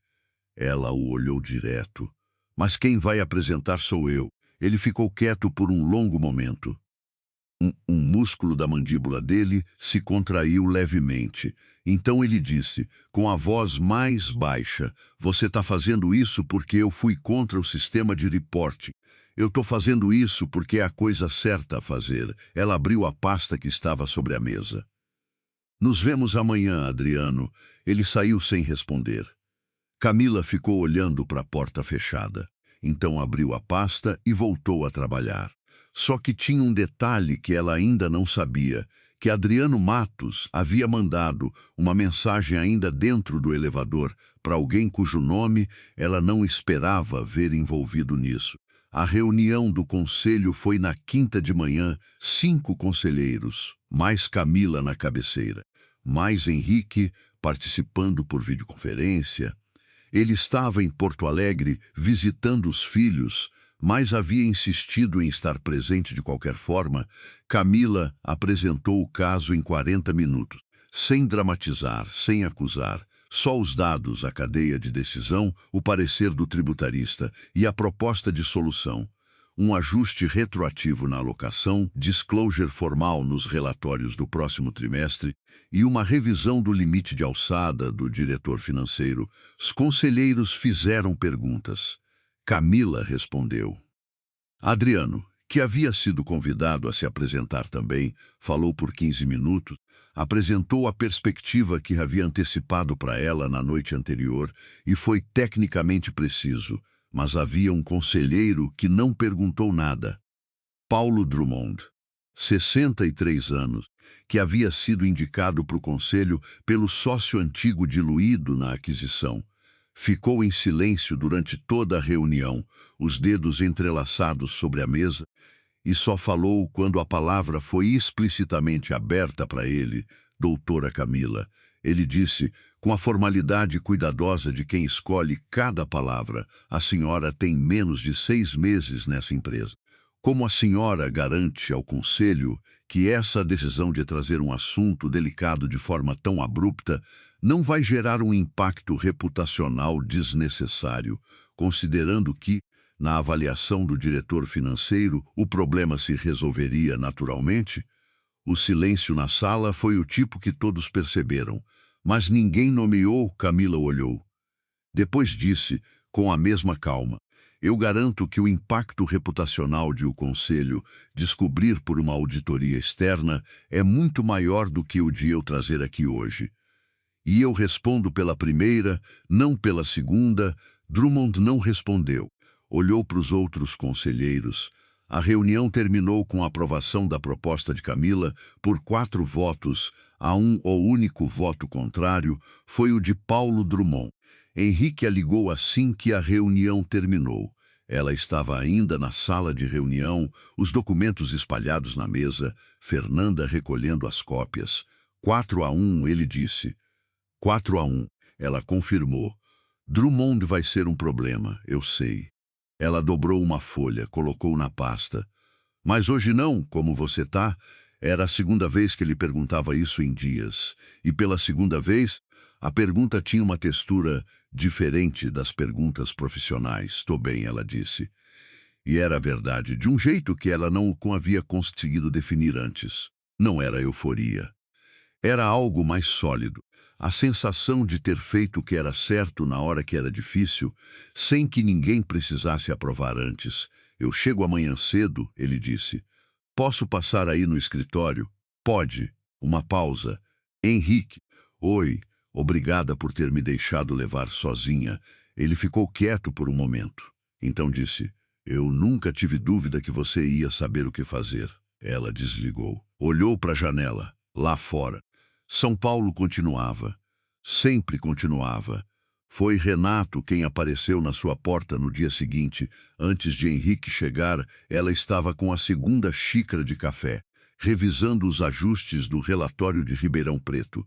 Ela o olhou direto. Mas quem vai apresentar sou eu. Ele ficou quieto por um longo momento. Um músculo da mandíbula dele se contraiu levemente. Então ele disse, com a voz mais baixa, você está fazendo isso porque eu fui contra o sistema de reporting. Eu estou fazendo isso porque é a coisa certa a fazer. Ela abriu a pasta que estava sobre a mesa. Nos vemos amanhã, Adriano. Ele saiu sem responder. Camila ficou olhando para a porta fechada. Então abriu a pasta e voltou a trabalhar. Só que tinha um detalhe que ela ainda não sabia, que Adriano Matos havia mandado uma mensagem ainda dentro do elevador para alguém cujo nome ela não esperava ver envolvido nisso. A reunião do conselho foi na quinta de manhã, 5 conselheiros, mais Camila na cabeceira, mais Henrique participando por videoconferência. Ele estava em Porto Alegre visitando os filhos, mas havia insistido em estar presente de qualquer forma. Camila apresentou o caso em 40 minutos, sem dramatizar, sem acusar. Só os dados, a cadeia de decisão, o parecer do tributarista e a proposta de solução. um ajuste retroativo na alocação, disclosure formal nos relatórios do próximo trimestre e uma revisão do limite de alçada do diretor financeiro. Os conselheiros fizeram perguntas. Camila respondeu. Adriano, que havia sido convidado a se apresentar também, falou por 15 minutos, apresentou a perspectiva que havia antecipado para ela na noite anterior e foi tecnicamente preciso, mas havia um conselheiro que não perguntou nada. Paulo Drummond, 63 anos, que havia sido indicado para o conselho pelo sócio antigo diluído na aquisição. Ficou em silêncio durante toda a reunião, os dedos entrelaçados sobre a mesa, e só falou quando a palavra foi explicitamente aberta para ele, doutora Camila. Ele disse, com a formalidade cuidadosa de quem escolhe cada palavra, a senhora tem menos de 6 meses nessa empresa. Como a senhora garante ao conselho que essa decisão de trazer um assunto delicado de forma tão abrupta não vai gerar um impacto reputacional desnecessário, considerando que, na avaliação do diretor financeiro, o problema se resolveria naturalmente? O silêncio na sala foi o tipo que todos perceberam, mas ninguém nomeou. Camila olhou. Depois disse, com a mesma calma, eu garanto que o impacto reputacional de o Conselho descobrir por uma auditoria externa é muito maior do que o de eu trazer aqui hoje. E eu respondo pela primeira, não pela segunda. Drummond não respondeu. Olhou para os outros conselheiros. A reunião terminou com a aprovação da proposta de Camila por 4 votos. O único voto contrário foi o de Paulo Drummond. Henrique a ligou assim que a reunião terminou. Ela estava ainda na sala de reunião, os documentos espalhados na mesa, Fernanda recolhendo as cópias. 4-1, ele disse. 4-1, ela confirmou. Drummond vai ser um problema, eu sei. Ela dobrou uma folha, colocou na pasta. Mas hoje não, como você tá? Era a segunda vez que ele perguntava isso em dias. E pela segunda vez, a pergunta tinha uma textura diferente das perguntas profissionais. Tô bem, ela disse. E era verdade, de um jeito que ela não havia conseguido definir antes. Não era euforia. Era algo mais sólido. A sensação de ter feito o que era certo na hora que era difícil, sem que ninguém precisasse aprovar antes. Eu chego amanhã cedo, ele disse. Posso passar aí no escritório? Pode. Uma pausa. Henrique. Oi. Obrigada por ter me deixado levar sozinha. Ele ficou quieto por um momento. Então disse, eu nunca tive dúvida que você ia saber o que fazer. Ela desligou. Olhou para a janela. Lá fora. São Paulo continuava. Sempre continuava. Foi Renato quem apareceu na sua porta no dia seguinte. Antes de Henrique chegar, ela estava com a segunda xícara de café, revisando os ajustes do relatório de Ribeirão Preto.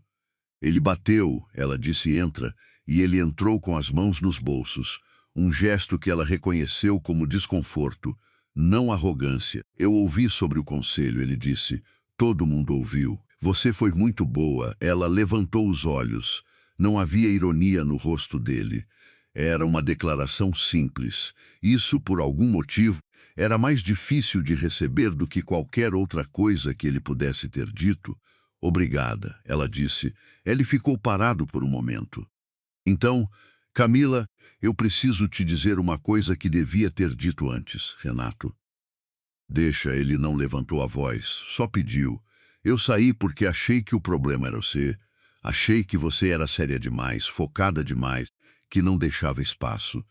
Ele bateu, ela disse entra, e ele entrou com as mãos nos bolsos, um gesto que ela reconheceu como desconforto, não arrogância. Eu ouvi sobre o conselho, ele disse. Todo mundo ouviu. Você foi muito boa. Ela levantou os olhos. Não havia ironia no rosto dele. Era uma declaração simples. Isso, por algum motivo, era mais difícil de receber do que qualquer outra coisa que ele pudesse ter dito. Obrigada, ela disse. Ele ficou parado por um momento. Então, Camila, eu preciso te dizer uma coisa que devia ter dito antes, Renato. Deixa, ele não levantou a voz, só pediu. Eu saí porque achei que o problema era você. Achei que você era séria demais, focada demais, que não deixava espaço.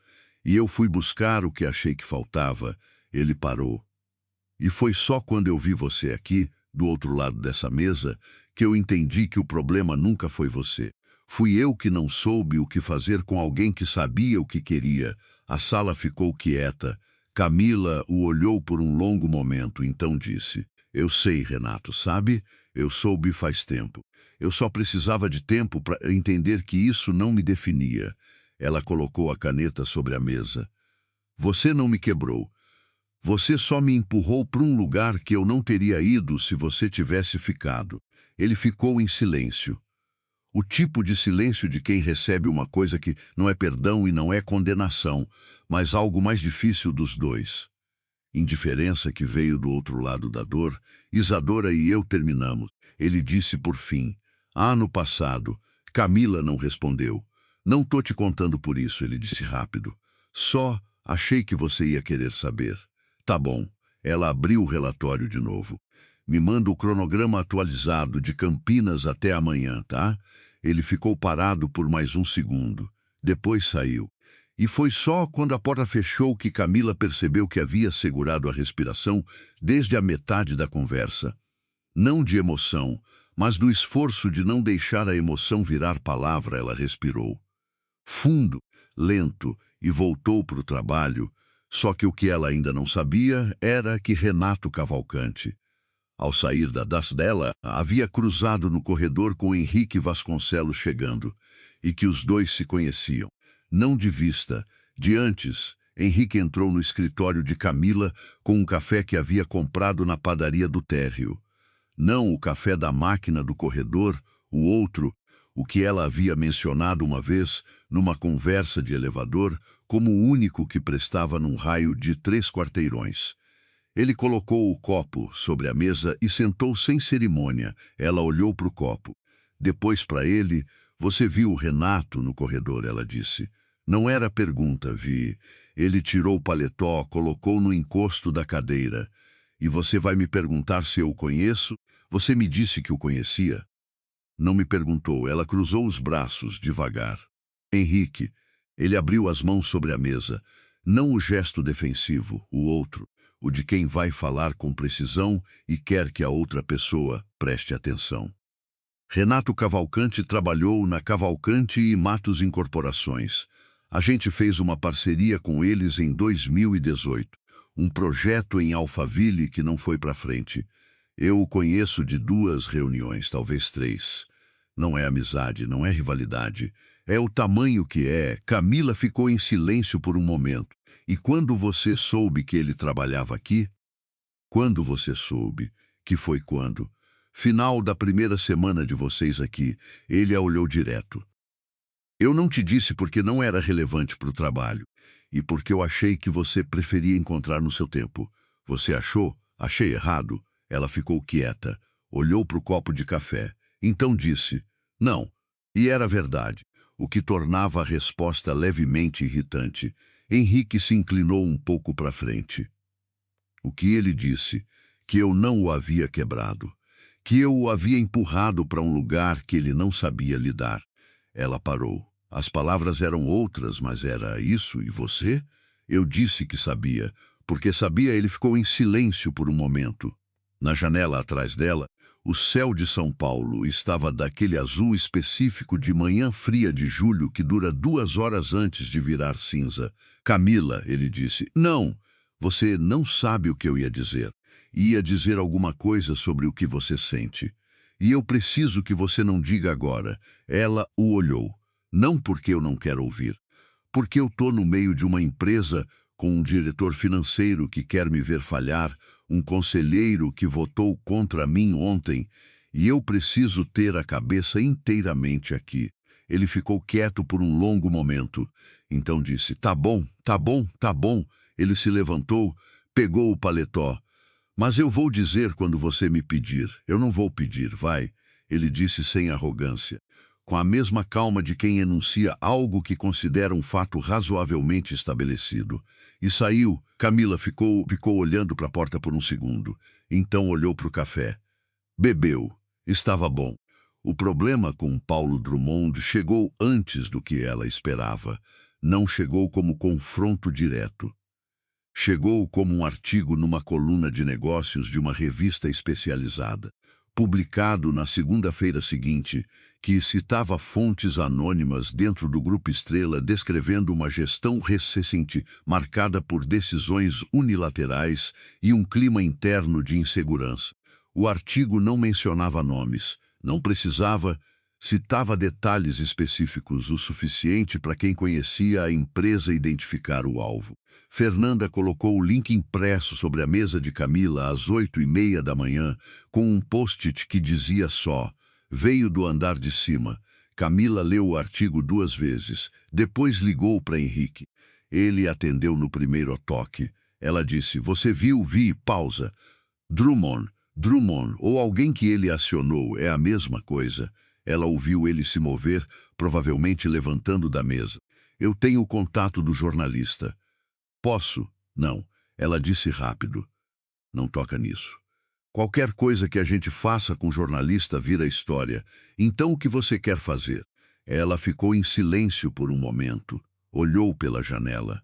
E eu fui buscar o que achei que faltava. Ele parou. E foi só quando eu vi você aqui, do outro lado dessa mesa, que eu entendi que o problema nunca foi você. Fui eu que não soube o que fazer com alguém que sabia o que queria. A sala ficou quieta. Camila o olhou por um longo momento, então disse, eu sei, Renato, sabe? Eu soube faz tempo. Eu só precisava de tempo para entender que isso não me definia. Ela colocou a caneta sobre a mesa. Você não me quebrou. Você só me empurrou para um lugar que eu não teria ido se você tivesse ficado. Ele ficou em silêncio. O tipo de silêncio de quem recebe uma coisa que não é perdão e não é condenação, mas algo mais difícil dos dois. Indiferença que veio do outro lado da dor. Isadora e eu terminamos. Ele disse por fim. No passado. Camila não respondeu. Não tô te contando por isso, ele disse rápido. Só achei que você ia querer saber. Tá bom. Ela abriu o relatório de novo. Me manda o cronograma atualizado de Campinas até amanhã, tá? Ele ficou parado por mais um segundo. Depois saiu. E foi só quando a porta fechou que Camila percebeu que havia segurado a respiração desde a metade da conversa. Não de emoção, mas do esforço de não deixar a emoção virar palavra, ela respirou. Fundo, lento, e voltou para o trabalho, só que o que ela ainda não sabia era que Renato Cavalcante, ao sair da das dela, havia cruzado no corredor com Henrique Vasconcelos chegando, e que os dois se conheciam. Não de vista, de antes, Henrique entrou no escritório de Camila com um café que havia comprado na padaria do térreo. Não o café da máquina do corredor, o outro, o que ela havia mencionado uma vez, numa conversa de elevador, como o único que prestava num raio de 3 quarteirões. Ele colocou o copo sobre a mesa e sentou sem cerimônia. Ela olhou para o copo. Depois para ele, você viu o Renato no corredor, ela disse. Não era pergunta, vi. Ele tirou o paletó, colocou no encosto da cadeira. E você vai me perguntar se eu o conheço? Você me disse que o conhecia? Não me perguntou, ela cruzou os braços, devagar. Henrique, ele abriu as mãos sobre a mesa. Não o gesto defensivo, o outro, o de quem vai falar com precisão e quer que a outra pessoa preste atenção. Renato Cavalcante trabalhou na Cavalcante e Matos Incorporações. A gente fez uma parceria com eles em 2018, um projeto em Alphaville que não foi para frente. Eu o conheço de 2 reuniões, talvez 3. Não é amizade, não é rivalidade. É o tamanho que é. Camila ficou em silêncio por um momento. E quando você soube que ele trabalhava aqui? Quando você soube? Que foi quando? Final da primeira semana de vocês aqui. Ele a olhou direto. Eu não te disse porque não era relevante para o trabalho. E porque eu achei que você preferia encontrar no seu tempo. Você achou? Achei errado. Ela ficou quieta. Olhou para o copo de café. Então disse, não. E era verdade, o que tornava a resposta levemente irritante. Henrique se inclinou um pouco para frente. O que ele disse? Que eu não o havia quebrado. Que eu o havia empurrado para um lugar que ele não sabia lidar. Ela parou. As palavras eram outras, mas era isso, e você? Eu disse que sabia. Porque sabia, ele ficou em silêncio por um momento. Na janela atrás dela, o céu de São Paulo estava daquele azul específico de manhã fria de julho que dura 2 horas antes de virar cinza. Camila, ele disse, não, você não sabe o que eu ia dizer. Ia dizer alguma coisa sobre o que você sente. E eu preciso que você não diga agora. Ela o olhou. Não porque eu não quero ouvir. Porque eu tô no meio de uma empresa com um diretor financeiro que quer me ver falhar, um conselheiro que votou contra mim ontem, e eu preciso ter a cabeça inteiramente aqui. Ele ficou quieto por um longo momento. Então disse, tá bom, tá bom, tá bom. Ele se levantou, pegou o paletó. Mas eu vou dizer quando você me pedir. Eu não vou pedir, vai. Ele disse sem arrogância, com a mesma calma de quem enuncia algo que considera um fato razoavelmente estabelecido. E saiu. Camila ficou olhando para a porta por um segundo. Então olhou para o café. Bebeu. Estava bom. O problema com Paulo Drummond chegou antes do que ela esperava. Não chegou como confronto direto. Chegou como um artigo numa coluna de negócios de uma revista especializada, publicado na segunda-feira seguinte, que citava fontes anônimas dentro do Grupo Estrela descrevendo uma gestão recente marcada por decisões unilaterais e um clima interno de insegurança. O artigo não mencionava nomes, não precisava, citava detalhes específicos o suficiente para quem conhecia a empresa identificar o alvo. Fernanda colocou o link impresso sobre a mesa de Camila às 8h30 da manhã, com um post-it que dizia só, veio do andar de cima. Camila leu o artigo 2 vezes, depois ligou para Henrique. Ele atendeu no primeiro toque. Ela disse, você viu, vi, pausa. Drummond, ou alguém que ele acionou, é a mesma coisa. Ela ouviu ele se mover, provavelmente levantando da mesa. Eu tenho o contato do jornalista. Posso? Não. Ela disse rápido. Não toca nisso. Qualquer coisa que a gente faça com o jornalista vira história. Então o que você quer fazer? Ela ficou em silêncio por um momento. Olhou pela janela.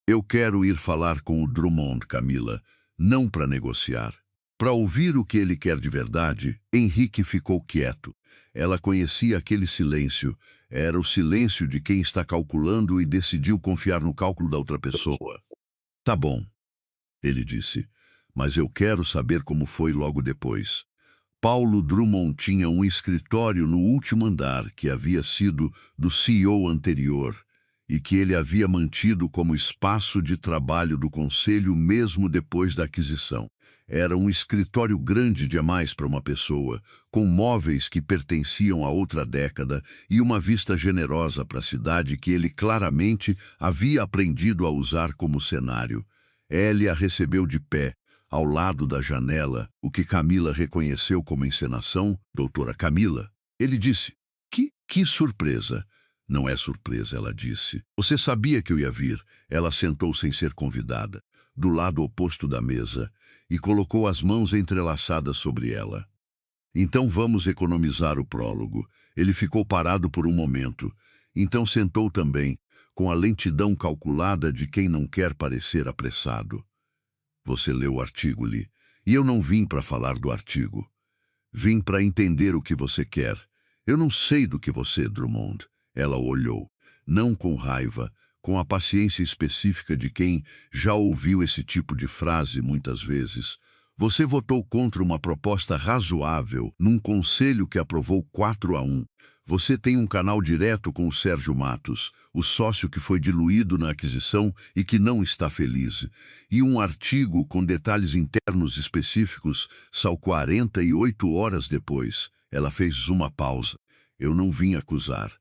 Eu quero ir falar com o Drummond, Camila. Não para negociar. Para ouvir o que ele quer de verdade, Henrique ficou quieto. Ela conhecia aquele silêncio. Era o silêncio de quem está calculando e decidiu confiar no cálculo da outra pessoa. Tá bom, ele disse, mas eu quero saber como foi logo depois. Paulo Drummond tinha um escritório no último andar que havia sido do CEO anterior e que ele havia mantido como espaço de trabalho do conselho mesmo depois da aquisição. Era um escritório grande demais para uma pessoa, com móveis que pertenciam a outra década e uma vista generosa para a cidade que ele claramente havia aprendido a usar como cenário. Ele a recebeu de pé, ao lado da janela, o que Camila reconheceu como encenação, doutora Camila. Ele disse, que surpresa! Não é surpresa, ela disse. Você sabia que eu ia vir? Ela sentou sem ser convidada, do lado oposto da mesa, e colocou as mãos entrelaçadas sobre ela. Então vamos economizar o prólogo. Ele ficou parado por um momento. Então sentou também, com a lentidão calculada de quem não quer parecer apressado. Você leu o artigo, Lee, e eu não vim para falar do artigo. Vim para entender o que você quer. Eu não sei do que você, Drummond. Ela olhou, não com raiva, com a paciência específica de quem já ouviu esse tipo de frase muitas vezes. Você votou contra uma proposta razoável num conselho que aprovou 4-1. Você tem um canal direto com o Sérgio Matos, o sócio que foi diluído na aquisição e que não está feliz. E um artigo com detalhes internos específicos só 48 horas depois. Ela fez uma pausa. Eu não vim acusar.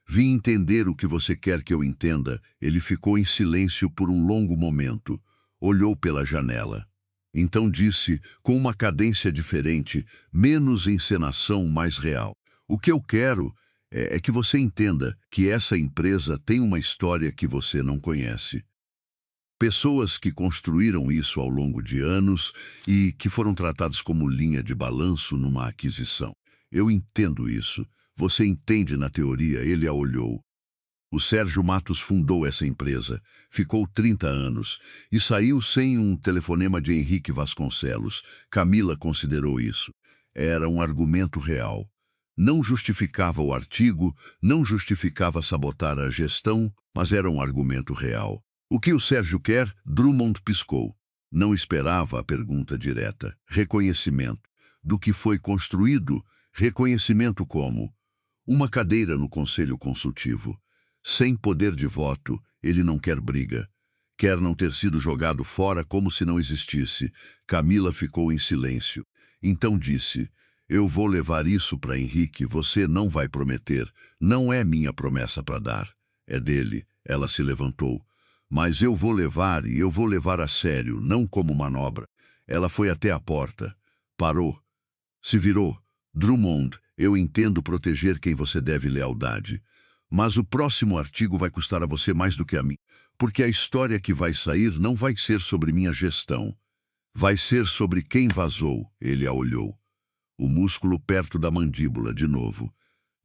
Vim entender o que você quer que eu entenda. Ele ficou em silêncio por um longo momento. Olhou pela janela. Então disse, com uma cadência diferente, menos encenação, mais real. O que eu quero é que você entenda que essa empresa tem uma história que você não conhece. Pessoas que construíram isso ao longo de anos e que foram tratados como linha de balanço numa aquisição. Eu entendo isso. Você entende na teoria, ele a olhou. O Sérgio Matos fundou essa empresa, ficou 30 anos e saiu sem um telefonema de Henrique Vasconcelos. Camila considerou isso. Era um argumento real. Não justificava o artigo, não justificava sabotar a gestão, mas era um argumento real. O que o Sérgio quer? Drummond piscou. Não esperava a pergunta direta. Reconhecimento. Do que foi construído, reconhecimento como? Uma cadeira no conselho consultivo. Sem poder de voto, ele não quer briga. Quer não ter sido jogado fora como se não existisse. Camila ficou em silêncio. Então disse, eu vou levar isso para Henrique, você não vai prometer. Não é minha promessa para dar. É dele. Ela se levantou. Mas eu vou levar e eu vou levar a sério, não como manobra. Ela foi até a porta. Parou. Se virou. Drummond, eu entendo proteger quem você deve lealdade. Mas o próximo artigo vai custar a você mais do que a mim, porque a história que vai sair não vai ser sobre minha gestão. Vai ser sobre quem vazou, ele a olhou. O músculo perto da mandíbula, de novo.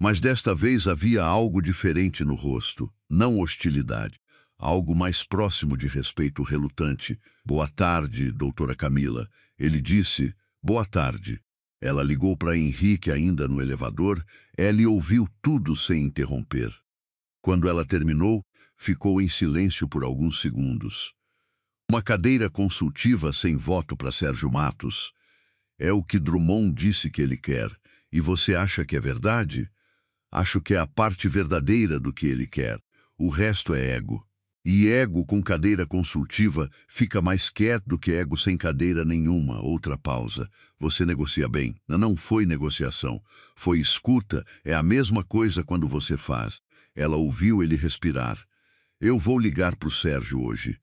Mas desta vez havia algo diferente no rosto, não hostilidade. Algo mais próximo de respeito relutante. Boa tarde, doutora Camila. Ele disse, boa tarde. Ela ligou para Henrique ainda no elevador. Ele ouviu tudo sem interromper. Quando ela terminou, ficou em silêncio por alguns segundos. Uma cadeira consultiva sem voto para Sérgio Matos. É o que Drummond disse que ele quer. E você acha que é verdade? Acho que é a parte verdadeira do que ele quer. O resto é ego. E ego com cadeira consultiva fica mais quieto do que ego sem cadeira nenhuma. Outra pausa. Você negocia bem. Não foi negociação. Foi escuta. É a mesma coisa quando você faz. Ela ouviu ele respirar. Eu vou ligar para o Sérgio hoje.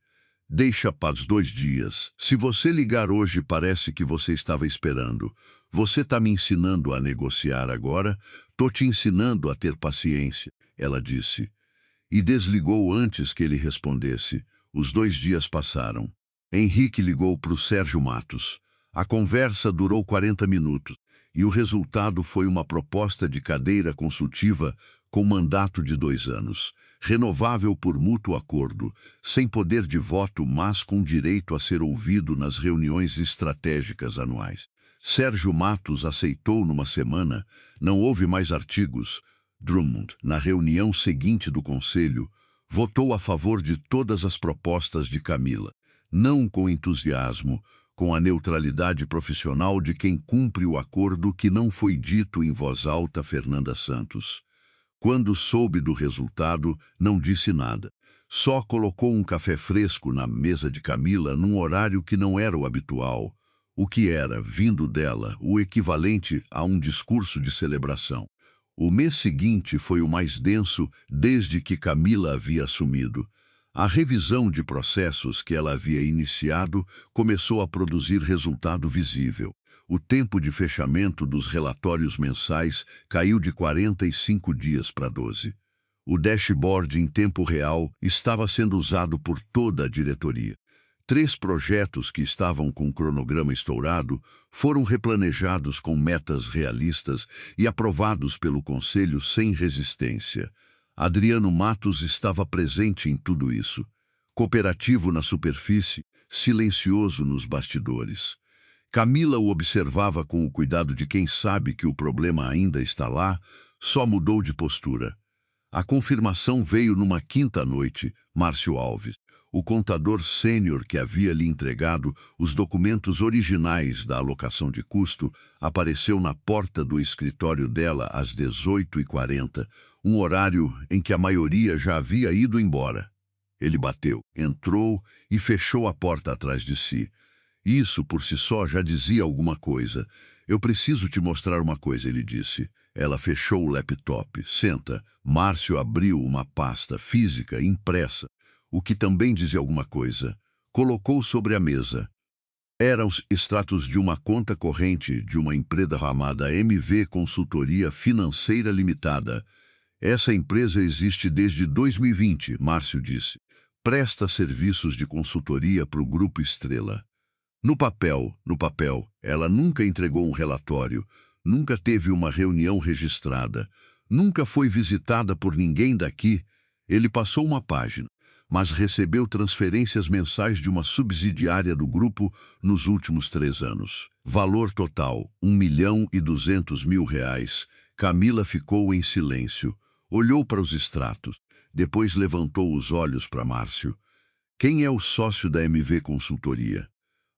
Deixa paz 2 dias. Se você ligar hoje, parece que você estava esperando. Você está me ensinando a negociar agora? Tô te ensinando a ter paciência, ela disse. E desligou antes que ele respondesse. Os 2 dias passaram. Henrique ligou para o Sérgio Matos. A conversa durou 40 minutos e o resultado foi uma proposta de cadeira consultiva com mandato de 2 anos, renovável por mútuo acordo, sem poder de voto, mas com direito a ser ouvido nas reuniões estratégicas anuais. Sérgio Matos aceitou numa semana, não houve mais artigos. Drummond, na reunião seguinte do Conselho, votou a favor de todas as propostas de Camila, não com entusiasmo, com a neutralidade profissional de quem cumpre o acordo que não foi dito em voz alta. Fernanda Santos. Quando soube do resultado, não disse nada. Só colocou um café fresco na mesa de Camila num horário que não era o habitual, o que era, vindo dela, o equivalente a um discurso de celebração. O mês seguinte foi o mais denso desde que Camila havia assumido. A revisão de processos que ela havia iniciado começou a produzir resultado visível. O tempo de fechamento dos relatórios mensais caiu de 45 dias para 12. O dashboard em tempo real estava sendo usado por toda a diretoria. 3 projetos que estavam com o cronograma estourado foram replanejados com metas realistas e aprovados pelo Conselho sem resistência. Adriano Matos estava presente em tudo isso. Cooperativo na superfície, silencioso nos bastidores. Camila o observava com o cuidado de quem sabe que o problema ainda está lá, só mudou de postura. A confirmação veio numa quinta noite. Márcio Alves, o contador sênior que havia lhe entregado os documentos originais da alocação de custo, apareceu na porta do escritório dela às 18h40, um horário em que a maioria já havia ido embora. Ele bateu, entrou e fechou a porta atrás de si. Isso, por si só, já dizia alguma coisa. Eu preciso te mostrar uma coisa, ele disse. Ela fechou o laptop. Senta. Márcio abriu uma pasta física impressa, o que também dizia alguma coisa. Colocou sobre a mesa. Eram os extratos de uma conta corrente de uma empresa chamada MV Consultoria Financeira Limitada. Essa empresa existe desde 2020, Márcio disse. Presta serviços de consultoria para o Grupo Estrela. No papel, ela nunca entregou um relatório, nunca teve uma reunião registrada, nunca foi visitada por ninguém daqui. Ele passou uma página, mas recebeu transferências mensais de uma subsidiária do grupo nos últimos 3 anos. Valor total, R$ 1.200.000. Camila ficou em silêncio. Olhou para os extratos, depois levantou os olhos para Márcio. Quem é o sócio da MV Consultoria?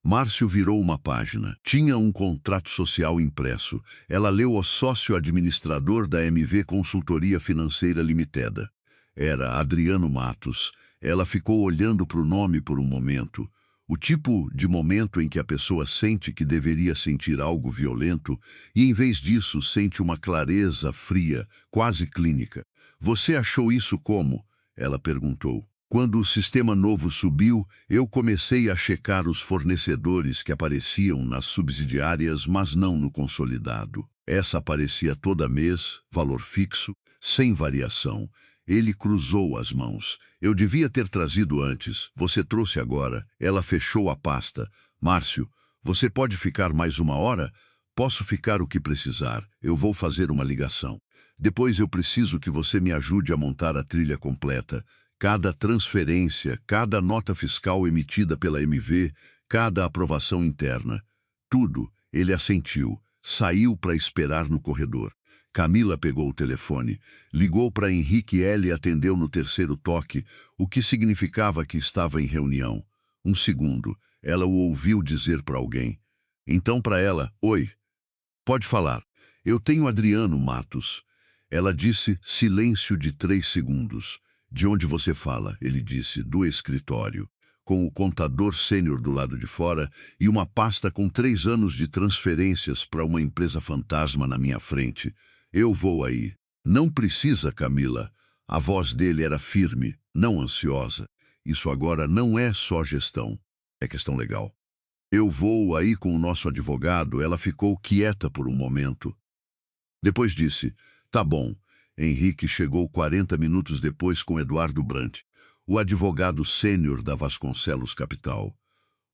Márcio virou uma página. Tinha um contrato social impresso. Ela leu o sócio administrador da MV Consultoria Financeira Limitada. Era Adriano Matos. Ela ficou olhando para o nome por um momento. O tipo de momento em que a pessoa sente que deveria sentir algo violento e, em vez disso, sente uma clareza fria, quase clínica. Você achou isso como? Ela perguntou. Quando o sistema novo subiu, eu comecei a checar os fornecedores que apareciam nas subsidiárias, mas não no consolidado. Essa aparecia toda mês, valor fixo, sem variação. Ele cruzou as mãos. Eu devia ter trazido antes. Você trouxe agora. Ela fechou a pasta. Márcio, você pode ficar mais 1 hora? Posso ficar o que precisar. Eu vou fazer uma ligação. Depois eu preciso que você me ajude a montar a trilha completa. Cada transferência, cada nota fiscal emitida pela MV, cada aprovação interna. Tudo. Ele assentiu. Saiu para esperar no corredor. Camila pegou o telefone, ligou para Henrique. Ele atendeu no 3º toque, o que significava que estava em reunião. 1 segundo. Ela o ouviu dizer para alguém. Então para ela, oi. Pode falar. Eu tenho Adriano Matos. Ela disse silêncio de 3 segundos. De onde você fala? Ele disse, do escritório. Com o contador sênior do lado de fora e uma pasta com 3 anos de transferências para uma empresa fantasma na minha frente. Eu vou aí. Não precisa, Camila. A voz dele era firme, não ansiosa. Isso agora não é só gestão, é questão legal. Eu vou aí com o nosso advogado. Ela ficou quieta por um momento. Depois disse, tá bom. Henrique chegou 40 minutos depois com Eduardo Brant, o advogado sênior da Vasconcelos Capital.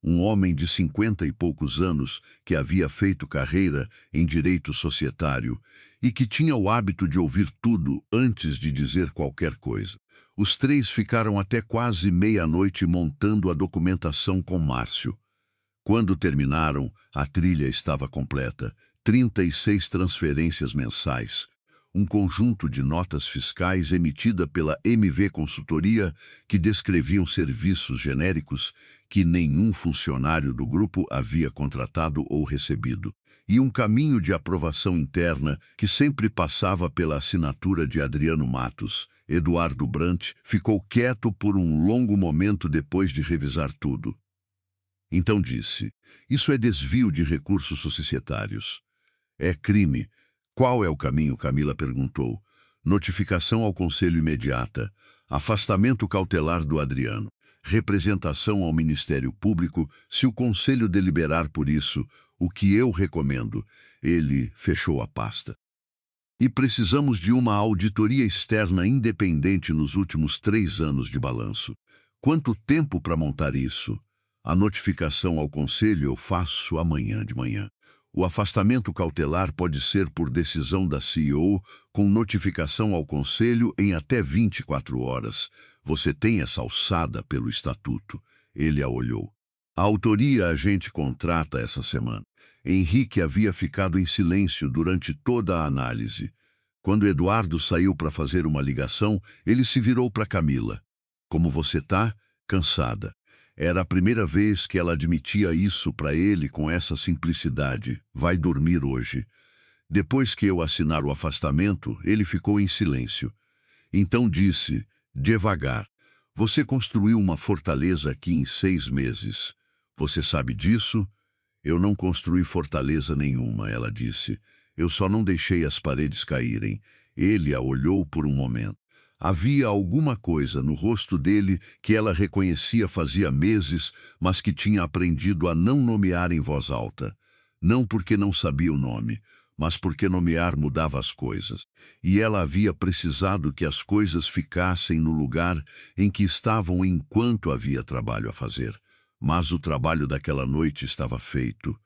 Um homem de 50 e poucos anos que havia feito carreira em direito societário e que tinha o hábito de ouvir tudo antes de dizer qualquer coisa. Os três ficaram até quase meia-noite montando a documentação com Márcio. Quando terminaram, a trilha estava completa. 36 transferências mensais, um conjunto de notas fiscais emitida pela MV Consultoria que descreviam serviços genéricos que nenhum funcionário do grupo havia contratado ou recebido, e um caminho de aprovação interna que sempre passava pela assinatura de Adriano Matos. Eduardo Brant ficou quieto por um longo momento depois de revisar tudo. Então disse, isso é desvio de recursos societários. É crime. Qual é o caminho? Camila perguntou. Notificação ao Conselho imediata, afastamento cautelar do Adriano, representação ao Ministério Público se o Conselho deliberar por isso, o que eu recomendo. Ele fechou a pasta. E precisamos de uma auditoria externa independente nos últimos 3 anos de balanço. Quanto tempo para montar isso? A notificação ao Conselho eu faço amanhã de manhã. O afastamento cautelar pode ser por decisão da CEO, com notificação ao Conselho em até 24 horas. Você tem essa alçada pelo Estatuto. Ele a olhou. A autoria a gente contrata essa semana. Henrique havia ficado em silêncio durante toda a análise. Quando Eduardo saiu para fazer uma ligação, ele se virou para Camila. Como você tá? Cansada. Era a primeira vez que ela admitia isso para ele com essa simplicidade. Vai dormir hoje. Depois que eu assinar o afastamento, ele ficou em silêncio. Então disse, devagar, você construiu uma fortaleza aqui em 6 meses. Você sabe disso? Eu não construí fortaleza nenhuma, ela disse. Eu só não deixei as paredes caírem. Ele a olhou por um momento. Havia alguma coisa no rosto dele que ela reconhecia fazia meses, mas que tinha aprendido a não nomear em voz alta. Não porque não sabia o nome, mas porque nomear mudava as coisas. E ela havia precisado que as coisas ficassem no lugar em que estavam enquanto havia trabalho a fazer. Mas o trabalho daquela noite estava feito.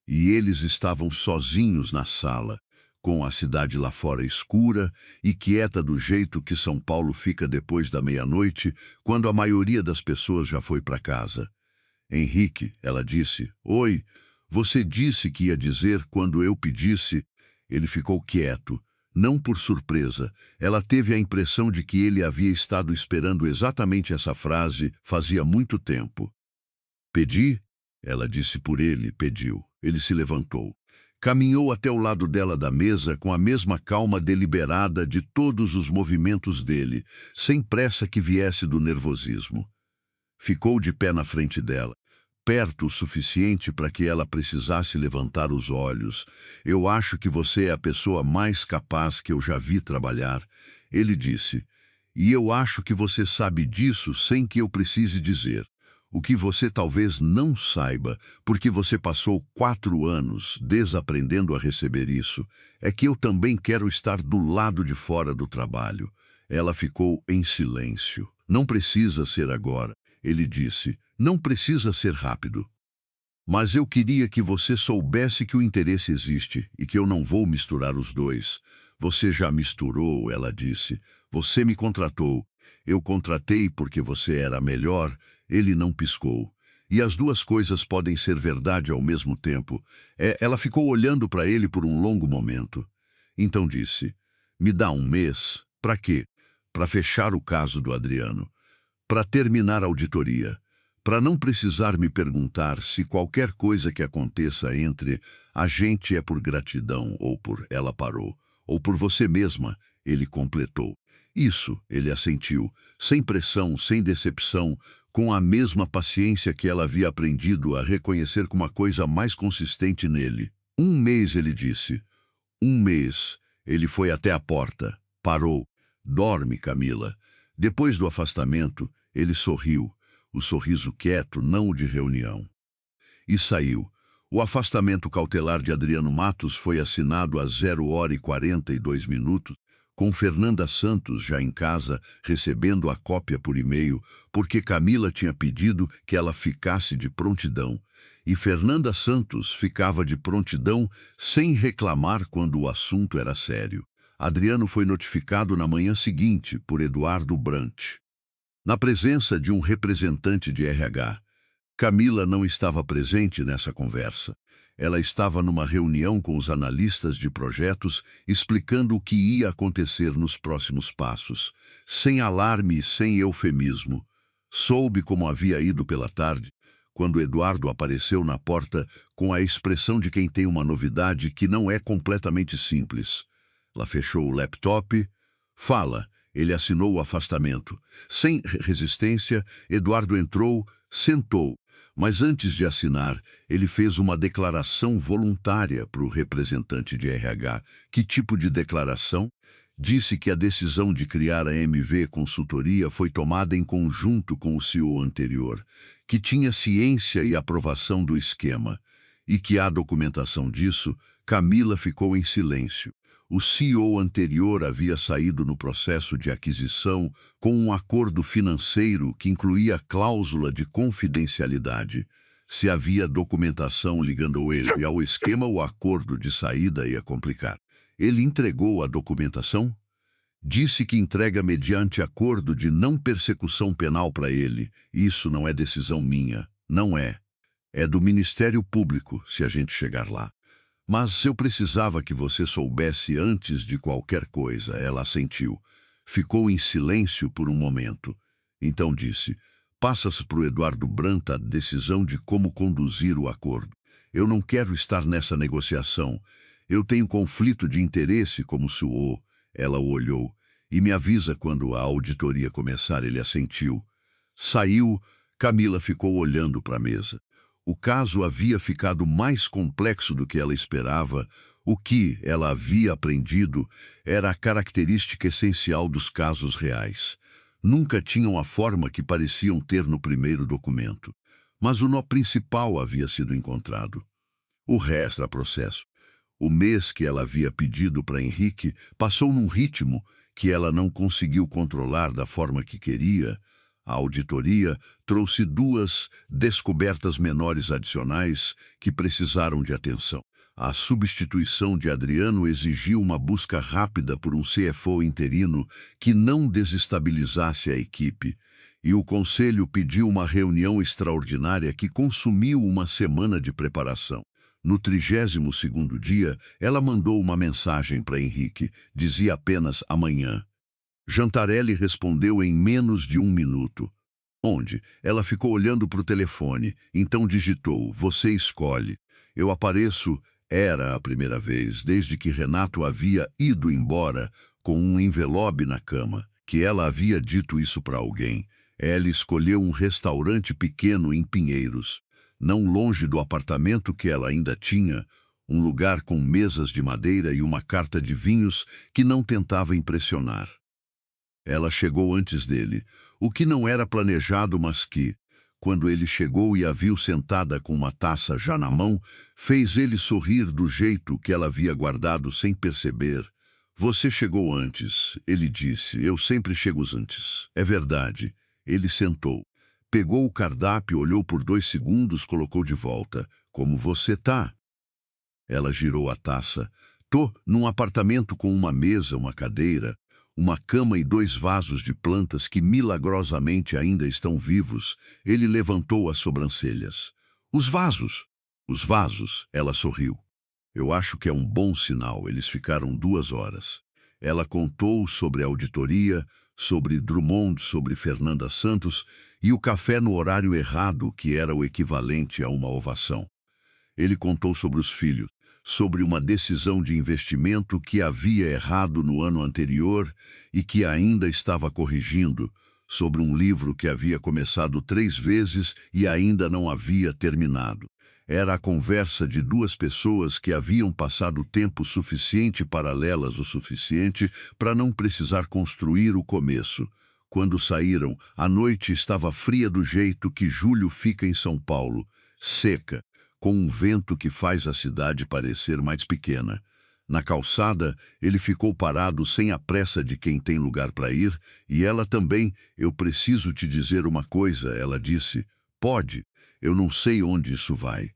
E eles estavam sozinhos na sala, com a cidade lá fora escura e quieta do jeito que São Paulo fica depois da meia-noite, quando a maioria das pessoas já foi para casa. Henrique, ela disse, oi, você disse que ia dizer quando eu pedisse. Ele ficou quieto, não por surpresa. Ela teve a impressão de que ele havia estado esperando exatamente essa frase fazia muito tempo. Pedi? Ela disse por ele, pediu. Ele se levantou. Caminhou até o lado dela da mesa com a mesma calma deliberada de todos os movimentos dele, sem pressa que viesse do nervosismo. Ficou de pé na frente dela, perto o suficiente para que ela precisasse levantar os olhos. Eu acho que você é a pessoa mais capaz que eu já vi trabalhar, ele disse. E eu acho que você sabe disso sem que eu precise dizer. O que você talvez não saiba, porque você passou 4 anos desaprendendo a receber isso, é que eu também quero estar do lado de fora do trabalho. Ela ficou em silêncio. Não precisa ser agora, ele disse. Não precisa ser rápido. Mas eu queria que você soubesse que o interesse existe e que eu não vou misturar os dois. Você já misturou, ela disse. Você me contratou. Eu contratei porque você era melhor. Ele não piscou. E as duas coisas podem ser verdade ao mesmo tempo. Ela ficou olhando para ele por um longo momento. Então disse, me dá 1 mês. Para quê? Para fechar o caso do Adriano. Para terminar a auditoria. Para não precisar me perguntar se qualquer coisa que aconteça entre a gente é por gratidão ou por ela parou, ou por você mesma, ele completou. Isso, ele assentiu, sem pressão, sem decepção, com a mesma paciência que ela havia aprendido a reconhecer como a coisa mais consistente nele. 1 mês, ele disse. 1 mês. Ele foi até a porta. Parou. Dorme, Camila. Depois do afastamento, ele sorriu. o sorriso quieto, não o de reunião. E saiu. O afastamento cautelar de Adriano Matos foi assinado às 0h42, com Fernanda Santos já em casa, recebendo a cópia por e-mail, porque Camila tinha pedido que ela ficasse de prontidão. E Fernanda Santos ficava de prontidão sem reclamar quando o assunto era sério. Adriano foi notificado na manhã seguinte por Eduardo Brant. Na presença de um representante de RH, Camila não estava presente nessa conversa. Ela estava numa reunião com os analistas de projetos, explicando o que ia acontecer nos próximos passos, sem alarme e sem eufemismo. Soube como havia ido pela tarde, quando Eduardo apareceu na porta com a expressão de quem tem uma novidade que não é completamente simples. Ela fechou o laptop. Fala. Ele assinou o afastamento. Sem resistência, Eduardo entrou, sentou. Mas antes de assinar, ele fez uma declaração voluntária para o representante de RH. Que tipo de declaração? Disse que a decisão de criar a MV Consultoria foi tomada em conjunto com o CEO anterior, que tinha ciência e aprovação do esquema, e que há documentação disso. Camila ficou em silêncio. O CEO anterior havia saído no processo de aquisição com um acordo financeiro que incluía cláusula de confidencialidade. Se havia documentação ligando ele ao esquema, o acordo de saída ia complicar. Ele entregou a documentação? Disse que entrega mediante acordo de não persecução penal para ele. Isso não é decisão minha. Não é. É do Ministério Público, se a gente chegar lá. Mas eu precisava que você soubesse antes de qualquer coisa. Ela assentiu. Ficou em silêncio por um momento. Então disse, passa-se para o Eduardo Brant a decisão de como conduzir o acordo. Eu não quero estar nessa negociação. Eu tenho conflito de interesse como CEO. Ela o olhou. E me avisa quando a auditoria começar. Ele assentiu. Saiu. Camila ficou olhando para a mesa. O caso havia ficado mais complexo do que ela esperava. O que ela havia aprendido era a característica essencial dos casos reais. Nunca tinham a forma que pareciam ter no primeiro documento. Mas o nó principal havia sido encontrado. O resto era processo. O mês que ela havia pedido para Henrique passou num ritmo que ela não conseguiu controlar da forma que queria. A auditoria trouxe 2 descobertas menores adicionais que precisaram de atenção. A substituição de Adriano exigiu uma busca rápida por um CFO interino que não desestabilizasse a equipe, e o conselho pediu uma reunião extraordinária que consumiu uma semana de preparação. No 32º dia, ela mandou uma mensagem para Henrique. Dizia apenas amanhã. Jantarelli respondeu em menos de 1 minuto. Onde? Ela ficou olhando para o telefone, então digitou, você escolhe. Eu apareço. Era a primeira vez, desde que Renato havia ido embora, com um envelope na cama, que ela havia dito isso para alguém. Ela escolheu um restaurante pequeno em Pinheiros, não longe do apartamento que ela ainda tinha, um lugar com mesas de madeira e uma carta de vinhos que não tentava impressionar. Ela chegou antes dele, o que não era planejado, mas que, quando ele chegou e a viu sentada com uma taça já na mão, fez ele sorrir do jeito que ela havia guardado sem perceber. Você chegou antes, ele disse. Eu sempre chego antes. É verdade. Ele sentou. Pegou o cardápio, olhou por 2 segundos, colocou de volta. Como você tá? Ela girou a taça. Tô num apartamento com uma mesa, uma cadeira, uma cama e 2 vasos de plantas que milagrosamente ainda estão vivos. Ele levantou as sobrancelhas. Os vasos! Os vasos! Ela sorriu. Eu acho que é um bom sinal. Eles ficaram 2 horas. Ela contou sobre a auditoria, sobre Drummond, sobre Fernanda Santos e o café no horário errado, que era o equivalente a uma ovação. Ele contou sobre os filhos, sobre uma decisão de investimento que havia errado no ano anterior e que ainda estava corrigindo, sobre um livro que havia começado 3 vezes e ainda não havia terminado. Era a conversa de 2 pessoas que haviam passado tempo suficiente paralelas o suficiente para não precisar construir o começo. Quando saíram, a noite estava fria do jeito que julho fica em São Paulo, seca, com um vento que faz a cidade parecer mais pequena. Na calçada, ele ficou parado sem a pressa de quem tem lugar para ir, e ela também. Eu preciso te dizer uma coisa, ela disse. Pode, eu não sei onde isso vai.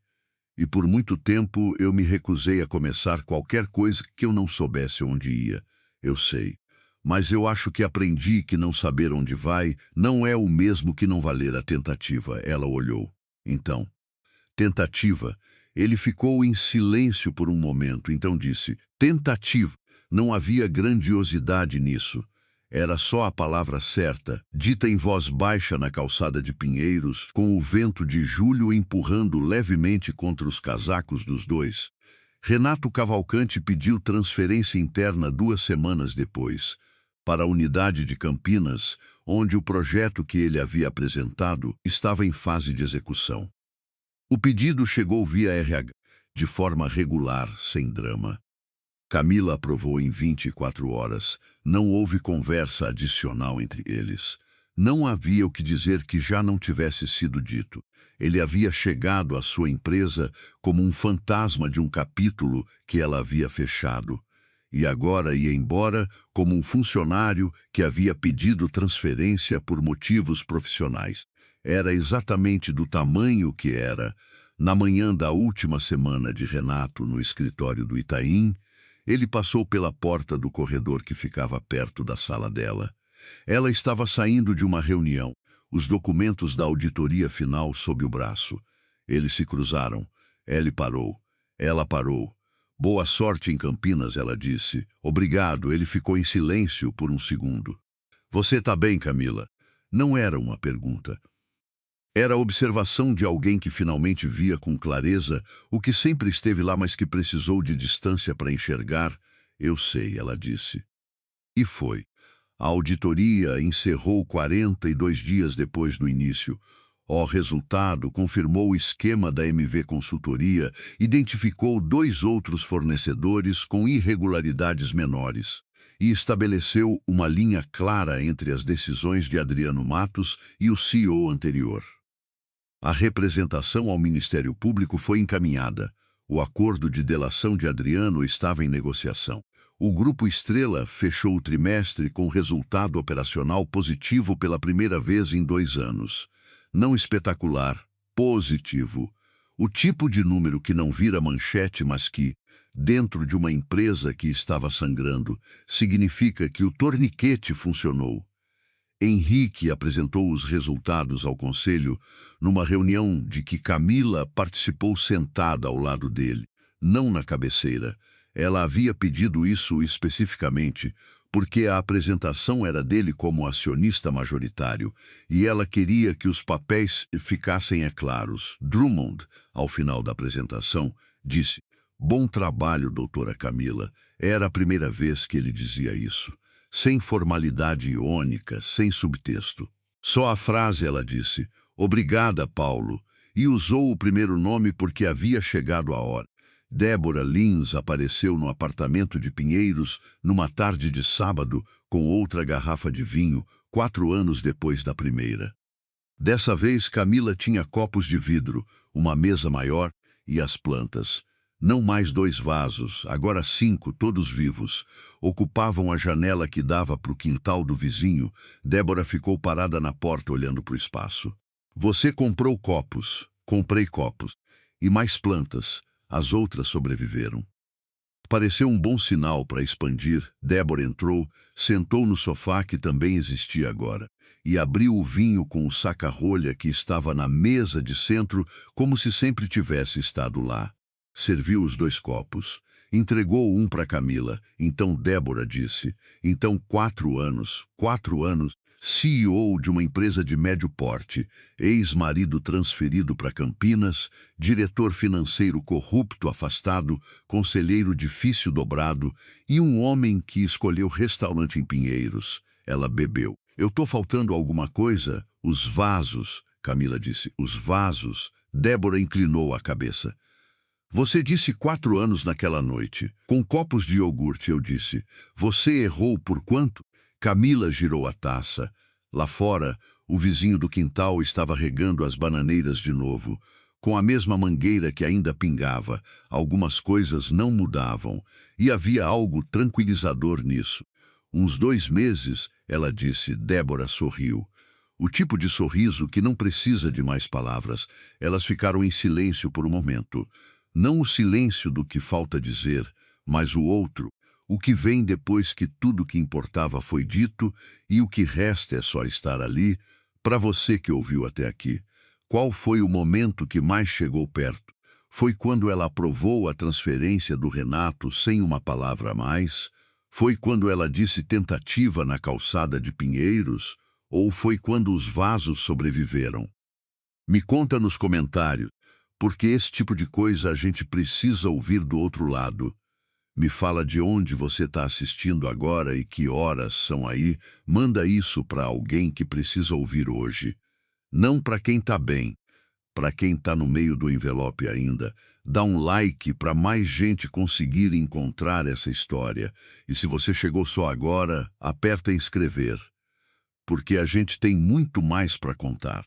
E por muito tempo eu me recusei a começar qualquer coisa que eu não soubesse onde ia. Eu sei. Mas eu acho que aprendi que não saber onde vai não é o mesmo que não valer a tentativa. Ela olhou. Então, tentativa. Ele ficou em silêncio por um momento, então disse, tentativa. Não havia grandiosidade nisso. Era só a palavra certa, dita em voz baixa na calçada de Pinheiros, com o vento de julho empurrando levemente contra os casacos dos dois. Renato Cavalcante pediu transferência interna 2 semanas depois, para a unidade de Campinas, onde o projeto que ele havia apresentado estava em fase de execução. O pedido chegou via RH, de forma regular, sem drama. Camila aprovou em 24 horas. Não houve conversa adicional entre eles. Não havia o que dizer que já não tivesse sido dito. Ele havia chegado à sua empresa como um fantasma de um capítulo que ela havia fechado. E agora ia embora como um funcionário que havia pedido transferência por motivos profissionais. Era exatamente do tamanho que era. Na manhã da última semana de Renato no escritório do Itaim, ele passou pela porta do corredor que ficava perto da sala dela. Ela estava saindo de uma reunião, os documentos da auditoria final sob o braço. Eles se cruzaram. Ele parou. Ela parou. Boa sorte em Campinas, ela disse. Obrigado, ele ficou em silêncio por um segundo. Você tá bem, Camila? Não era uma pergunta. Era a observação de alguém que finalmente via com clareza o que sempre esteve lá, mas que precisou de distância para enxergar. Eu sei, ela disse. E foi. A auditoria encerrou 42 dias depois do início. O resultado confirmou o esquema da MV Consultoria, identificou 2 outros fornecedores com irregularidades menores e estabeleceu uma linha clara entre as decisões de Adriano Matos e o CEO anterior. A representação ao Ministério Público foi encaminhada. O acordo de delação de Adriano estava em negociação. O Grupo Estrela fechou o trimestre com resultado operacional positivo pela primeira vez em 2 anos. Não espetacular, positivo. O tipo de número que não vira manchete, mas que, dentro de uma empresa que estava sangrando, significa que o torniquete funcionou. Henrique apresentou os resultados ao conselho numa reunião de que Camila participou sentada ao lado dele, não na cabeceira. Ela havia pedido isso especificamente porque a apresentação era dele como acionista majoritário e ela queria que os papéis ficassem claros. Drummond, ao final da apresentação, disse: "Bom trabalho, doutora Camila." Era a primeira vez que ele dizia isso. Sem formalidade iônica, sem subtexto. Só a frase, ela disse, "Obrigada, Paulo", e usou o primeiro nome porque havia chegado a hora. Débora Lins apareceu no apartamento de Pinheiros numa tarde de sábado com outra garrafa de vinho, 4 anos depois da primeira. Dessa vez, Camila tinha copos de vidro, uma mesa maior e as plantas. Não mais 2 vasos, agora 5, todos vivos. Ocupavam a janela que dava para o quintal do vizinho. Débora ficou parada na porta olhando para o espaço. "Você comprou copos." "Comprei copos." "E mais plantas." As outras sobreviveram. Pareceu um bom sinal para expandir. Débora entrou, sentou no sofá que também existia agora, e abriu o vinho com o saca-rolha que estava na mesa de centro, como se sempre tivesse estado lá. Serviu os 2 copos. Entregou um para Camila. Então Débora disse: "Então 4 anos, 4 anos, CEO de uma empresa de médio porte, ex-marido transferido para Campinas, diretor financeiro corrupto afastado, conselheiro difícil dobrado e um homem que escolheu restaurante em Pinheiros." Ela bebeu. "Eu tô faltando alguma coisa?" "Os vasos", Camila disse. "Os vasos." Débora inclinou a cabeça. "Você disse 4 anos naquela noite. Com copos de iogurte", eu disse. "Você errou por quanto?" Camila girou a taça. Lá fora, o vizinho do quintal estava regando as bananeiras de novo, com a mesma mangueira que ainda pingava. Algumas coisas não mudavam, e havia algo tranquilizador nisso. Uns 2 meses, ela disse. Débora sorriu. O tipo de sorriso que não precisa de mais palavras. Elas ficaram em silêncio por um momento. Não o silêncio do que falta dizer, mas o outro, o que vem depois que tudo que importava foi dito e o que resta é só estar ali. Para você que ouviu até aqui, qual foi o momento que mais chegou perto? Foi quando ela aprovou a transferência do Renato sem uma palavra a mais? Foi quando ela disse tentativa na calçada de Pinheiros? Ou foi quando os vasos sobreviveram? Me conta nos comentários, porque esse tipo de coisa a gente precisa ouvir do outro lado. Me fala de onde você está assistindo agora e que horas são aí. Manda isso para alguém que precisa ouvir hoje. Não para quem está bem, para quem está no meio do envelope ainda. Dá um like para mais gente conseguir encontrar essa história. E se você chegou só agora, aperta em inscrever, porque a gente tem muito mais para contar.